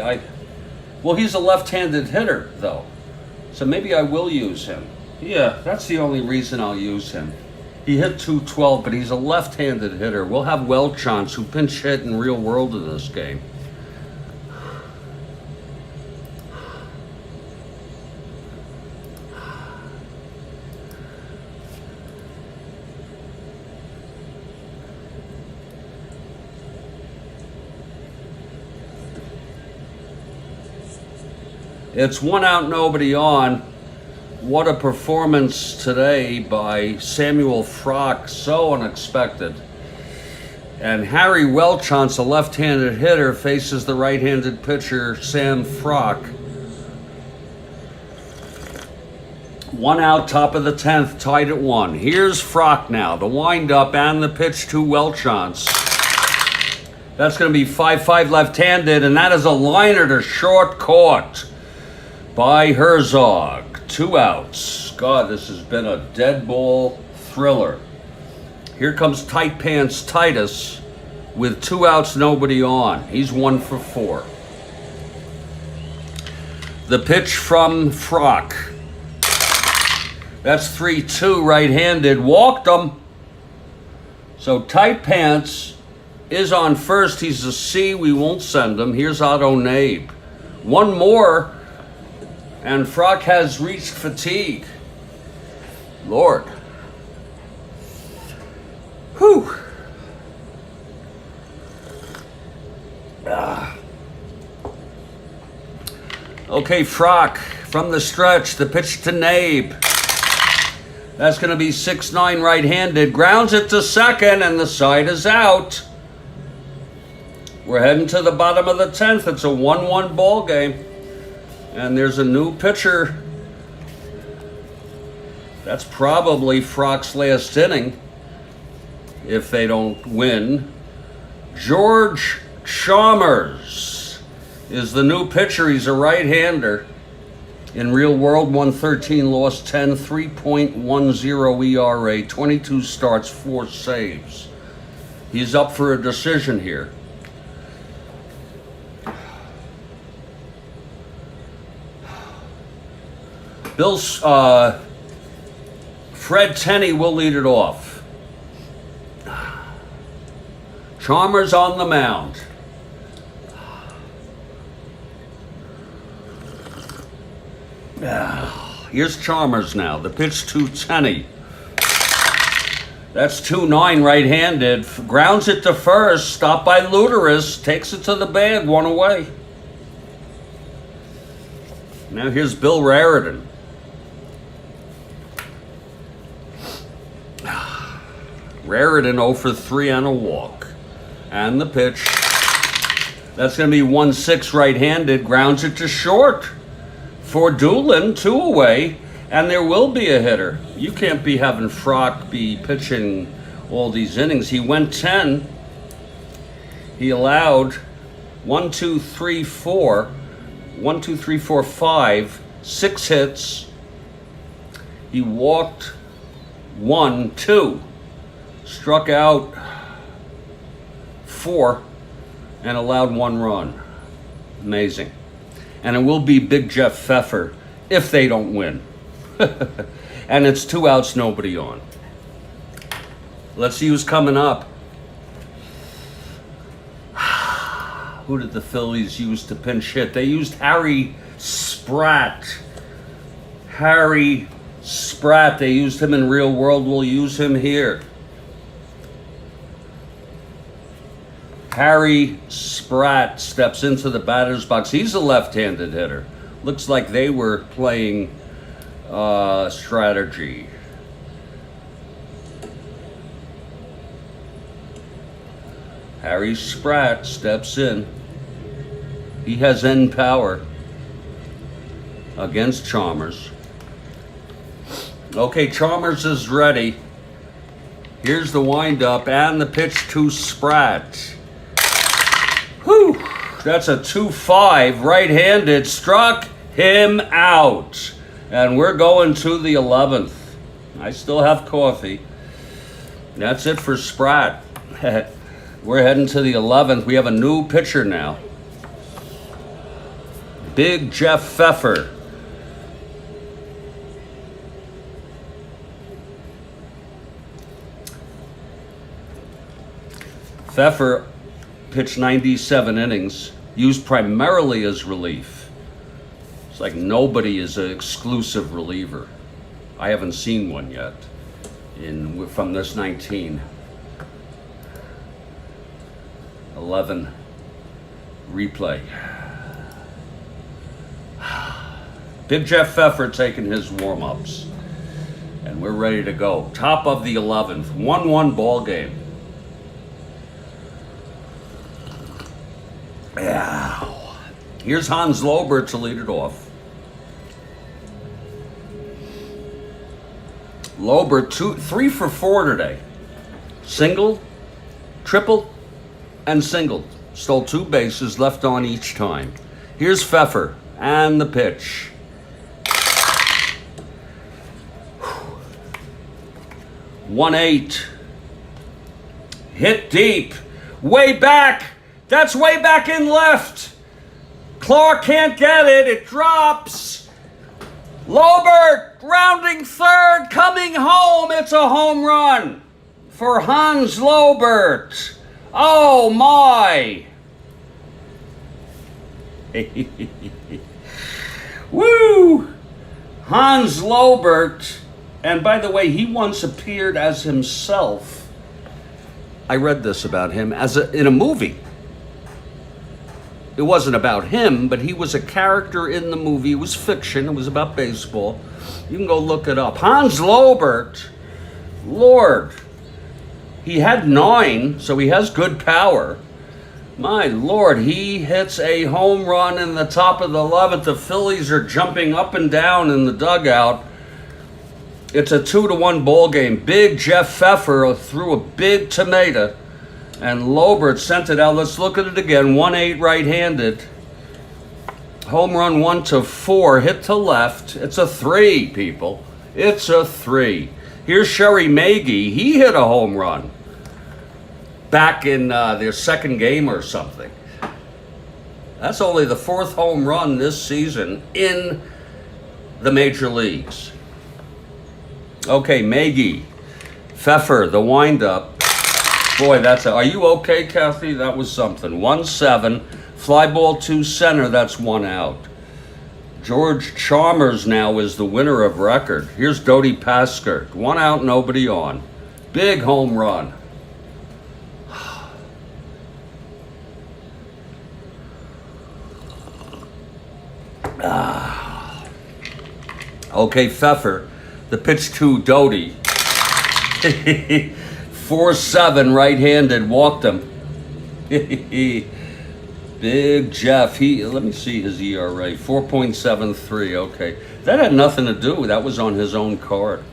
Well, he's a left-handed hitter, though. So maybe I will use him. Yeah, that's the only reason I'll use him. He hit 212, but he's a left-handed hitter. We'll have Welchance, who pinch hit in real world in this game. It's 1 out, nobody on. What a performance today by Samuel Frock. So unexpected. And Harry Welchance, a left-handed hitter, faces the right-handed pitcher, Sam Frock. 1 out, top of the 10th, tied at 1. Here's Frock now, the windup and the pitch to Welchance. That's going to be 5-5 left-handed, and that is a liner to short court by Herzog. 2 outs. God, this has been a dead ball thriller. Here comes Tight Pants Titus with 2 outs, nobody on. He's 1 for 4. The pitch from Frock. That's 3-2 right-handed. Walked him. So Tight Pants is on first. He's a C. We won't send him. Here's Otto Nabe. One more, and Frock has reached fatigue. Lord. Whew. Okay, Frock from the stretch. The pitch to Nabe. That's going to be 6-9 right-handed. Grounds it to second, and the side is out. We're heading to the bottom of the 10th. It's a 1-1 ball game. And there's a new pitcher. That's probably Frock's last inning if they don't win. George Chalmers is the new pitcher. He's a right-hander. In real world, 113, lost 10, 3.10 ERA, 22 starts, 4 saves. He's up for a decision here. Fred Tenney will lead it off. Chalmers on the mound. Here's Chalmers now. The pitch to Tenney. That's 2-9 right-handed. Grounds it to first. Stopped by Luteris. Takes it to the bag. 1 away. Now here's Bill Raritan. Raritan 0 for 3 on a walk. And the pitch. That's going to be 1-6 right-handed. Grounds it to short. For Doolin, 2 away, and there will be a hitter. You can't be having Frock be pitching all these innings. He went 10. He allowed 1, 2, 3, 4, 5, 6 hits. He walked 1, 2, struck out 4, and allowed 1 run. Amazing. And it will be Big Jeff Pfeffer if they don't win. And it's 2 outs, nobody on. Let's see who's coming up. Who did the Phillies use to pinch hit? They used Harry Spratt. Harry Spratt. They used him in real world. We'll use him here. Harry Spratt steps into the batter's box. He's a left-handed hitter. Looks like they were playing strategy. Harry Spratt steps in. He has end power against Chalmers. Okay, Chalmers is ready. Here's the windup and the pitch to Spratt. Whew, that's a 2-5 right-handed. Struck him out. And we're going to the 11th. I still have coffee. That's it for Spratt. We're heading to the 11th. We have a new pitcher now. Big Jeff Pfeffer. Pfeffer pitched 97 innings, used primarily as relief. It's like nobody is an exclusive reliever. I haven't seen one yet from this 1911 replay. Big Jeff Pfeffer taking his warm-ups. And we're ready to go. Top of the 11th, 1-1 ball game. Yeah. Here's Hans Lobert to lead it off. Lobert 3 for 4 today. Single, triple, and single. Stole 2 bases, left on each time. Here's Pfeffer and the pitch. 1-8. Hit deep. Way back. That's way back in left. Clark can't get it. It drops. Lobert rounding third, coming home. It's a home run for Hans Lobert. Oh my! Woo! Hans Lobert, and by the way, he once appeared as himself. I read this about him in a movie. It wasn't about him, but he was a character in the movie. It was fiction. It was about baseball. You can go look it up. Hans Lobert, Lord, he had 9, so he has good power. My Lord, he hits a home run in the top of the 11th. The Phillies are jumping up and down in the dugout. It's a 2-1 ball game. Big Jeff Pfeffer threw a big tomato, and Lobert sent it out. Let's look at it again. 1-8 right-handed. Home run 1-4, hit to left. It's a 3, people. It's a 3. Here's Sherry Magee. He hit a home run back in their second game or something. That's only the 4th home run this season in the major leagues. Okay, Magee, Pfeffer, the windup. Boy, are you okay, Kathy? That was something. 1-7, fly ball to center, that's 1 out. George Chalmers now is the winner of record. Here's Dodi Pasker, 1 out, nobody on. Big home run. Okay, Pfeffer, the pitch to Dodi. 4-7 right-handed, walked him. Big Jeff, let me see his ERA, 4.73, okay. That had nothing to do, that was on his own card.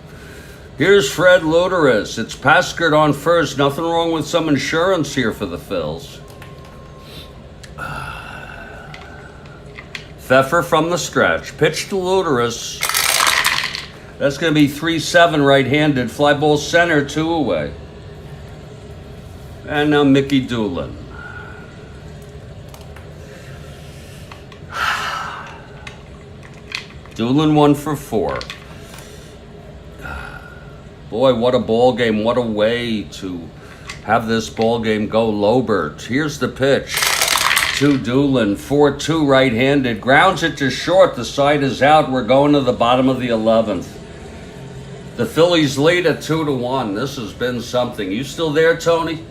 Here's Fred Luteris, it's Paskert on first, nothing wrong with some insurance here for the Phils. Pfeffer from the stretch, pitch to Luteris. That's going to be 3-7 right-handed, fly ball center, 2 away. And now Mickey Doolin. Doolin 1 for 4. Boy, what a ball game. What a way to have this ball game go. Lobert. Here's the pitch to Doolin. 4-2 right-handed. Grounds it to short. The side is out. We're going to the bottom of the 11th. The Phillies lead at 2-1. This has been something. You still there, Tony?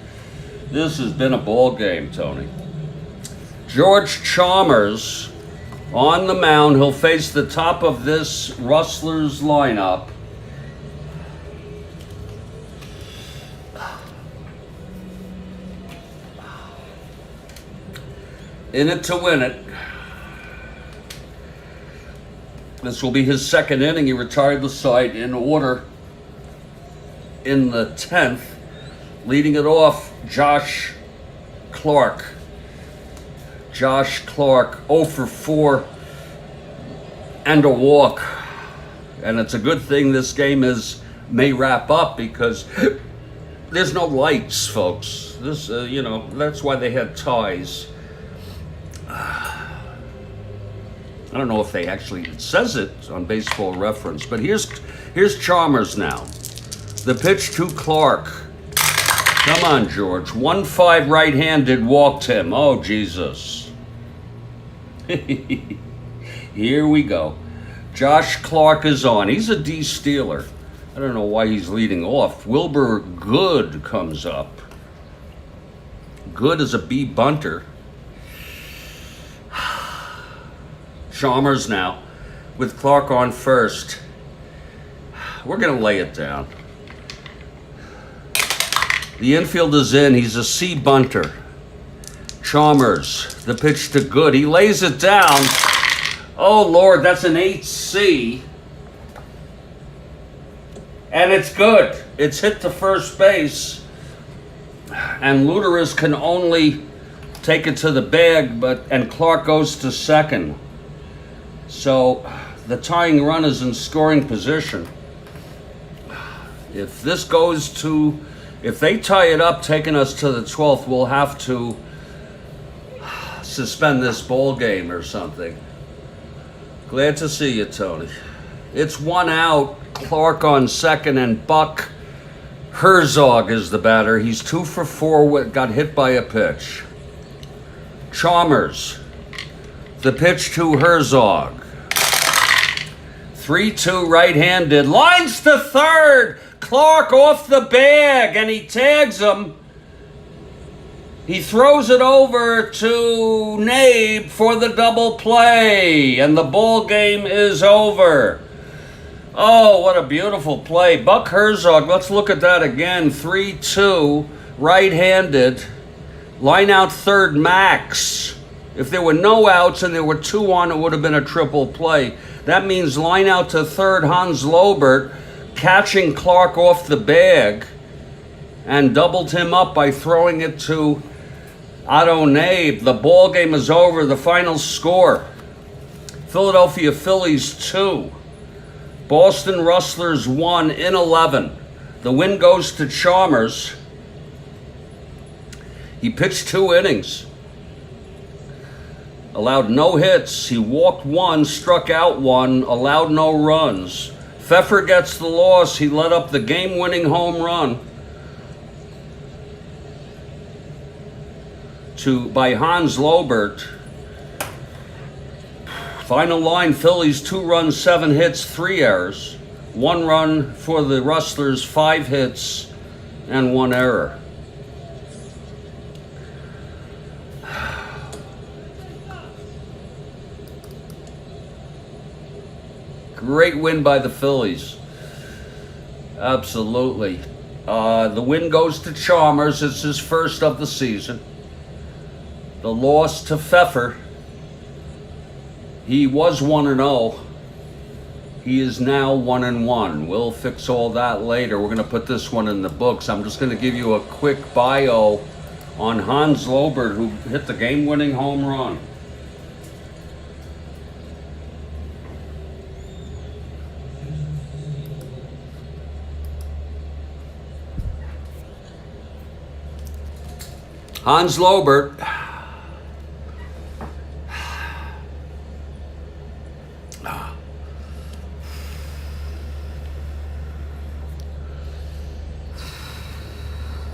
This has been a ball game, Tony. George Chalmers on the mound. He'll face the top of this Rustlers lineup. In it to win it. This will be his second inning. He retired the side in order in the 10th. Leading it off, Josh Clark. Josh Clark, 0 for 4 and a walk. And it's a good thing this game may wrap up because there's no lights, folks. This, that's why they had ties. I don't know if they actually, it says it on Baseball Reference, but here's Chalmers now. The pitch to Clark. Come on, George. 1-5 right-handed, walked him. Oh, Jesus. Here we go. Josh Clark is on. He's a D-stealer. I don't know why he's leading off. Wilbur Good comes up. Good is a B bunter. Chalmers now with Clark on first. We're going to lay it down. The infield is in. He's a C bunter. Chalmers, the pitch to Good. He lays it down. Oh, Lord, that's an 8C. And it's good. It's hit to first base. And Luteris can only take it to the bag, and Clark goes to second. So the tying run is in scoring position. If they tie it up, taking us to the 12th, we'll have to suspend this ball game or something. Glad to see you, Tony. It's 1 out, Clark on second, and Buck Herzog is the batter. He's 2 for 4, got hit by a pitch. Chalmers, the pitch to Herzog. 3-2 right-handed, lines to third. Clark off the bag, and he tags him. He throws it over to Nabe for the double play, and the ball game is over. Oh, what a beautiful play. Buck Herzog, let's look at that again. 3-2, right-handed. Line out third, Max. If there were no outs and there were 2 on, it would have been a triple play. That means line out to third, Hans Lobert, catching Clark off the bag, and doubled him up by throwing it to Otto Nabe. The ball game is over. The final score: Philadelphia Phillies 2, Boston Rustlers 1 in 11. The win goes to Chalmers. He pitched 2 innings, allowed no hits. He walked 1, struck out 1, allowed no runs. Pfeffer gets the loss. He let up the game-winning home run by Hans Lobert. Final line: Phillies 2 runs, 7 hits, 3 errors. 1 run for the Rustlers, 5 hits, and 1 error. Great win by the Phillies. Absolutely. The win goes to Chalmers. It's his first of the season. The loss to Pfeffer. He was 1-0. He is now 1-1. We'll fix all that later. We're going to put this one in the books. I'm just going to give you a quick bio on Hans Lobert, who hit the game-winning home run. Hans Lobert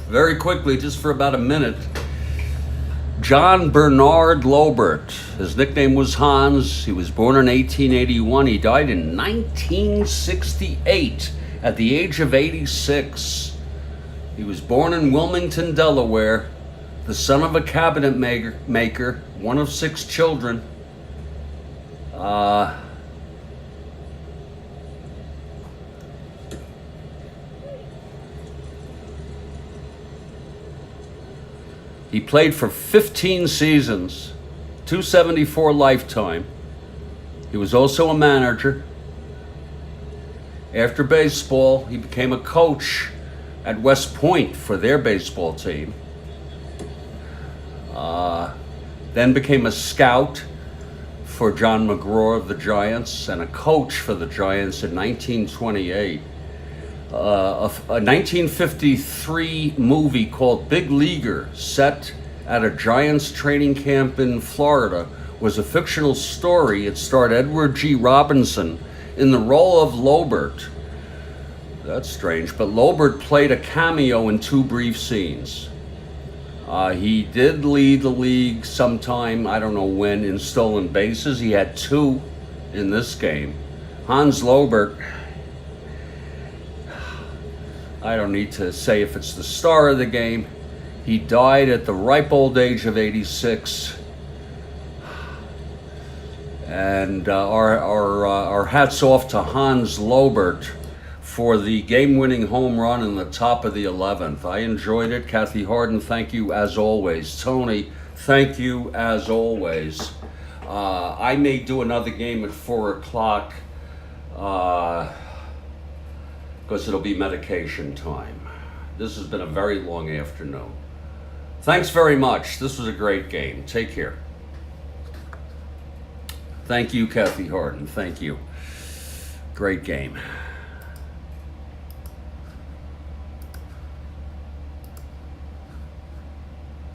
very quickly, just for about a minute. John Bernard Lobert. His nickname was Hans. He was born in 1881. He died in 1968 at the age of 86. He was born in Wilmington, Delaware, the son of a cabinet maker, one of 6 children. He played for 15 seasons, 274 lifetime. He was also a manager. After baseball, he became a coach at West Point for their baseball team. Then became a scout for John McGraw of the Giants and a coach for the Giants in 1928. A 1953 movie called Big Leaguer, set at a Giants training camp in Florida, was a fictional story. It starred Edward G. Robinson in the role of Lobert. That's strange, but Lobert played a cameo in 2 brief scenes. He did lead the league sometime, I don't know when, in stolen bases. He had 2 in this game. Hans Lobert, I don't need to say if it's the star of the game. He died at the ripe old age of 86. And our hats off to Hans Lobert for the game-winning home run in the top of the 11th. I enjoyed it. Kathy Harden, thank you as always. Tony, thank you as always. I may do another game at 4 o'clock because it'll be medication time. This has been a very long afternoon. Thanks very much. This was a great game. Take care. Thank you, Kathy Harden. Thank you. Great game.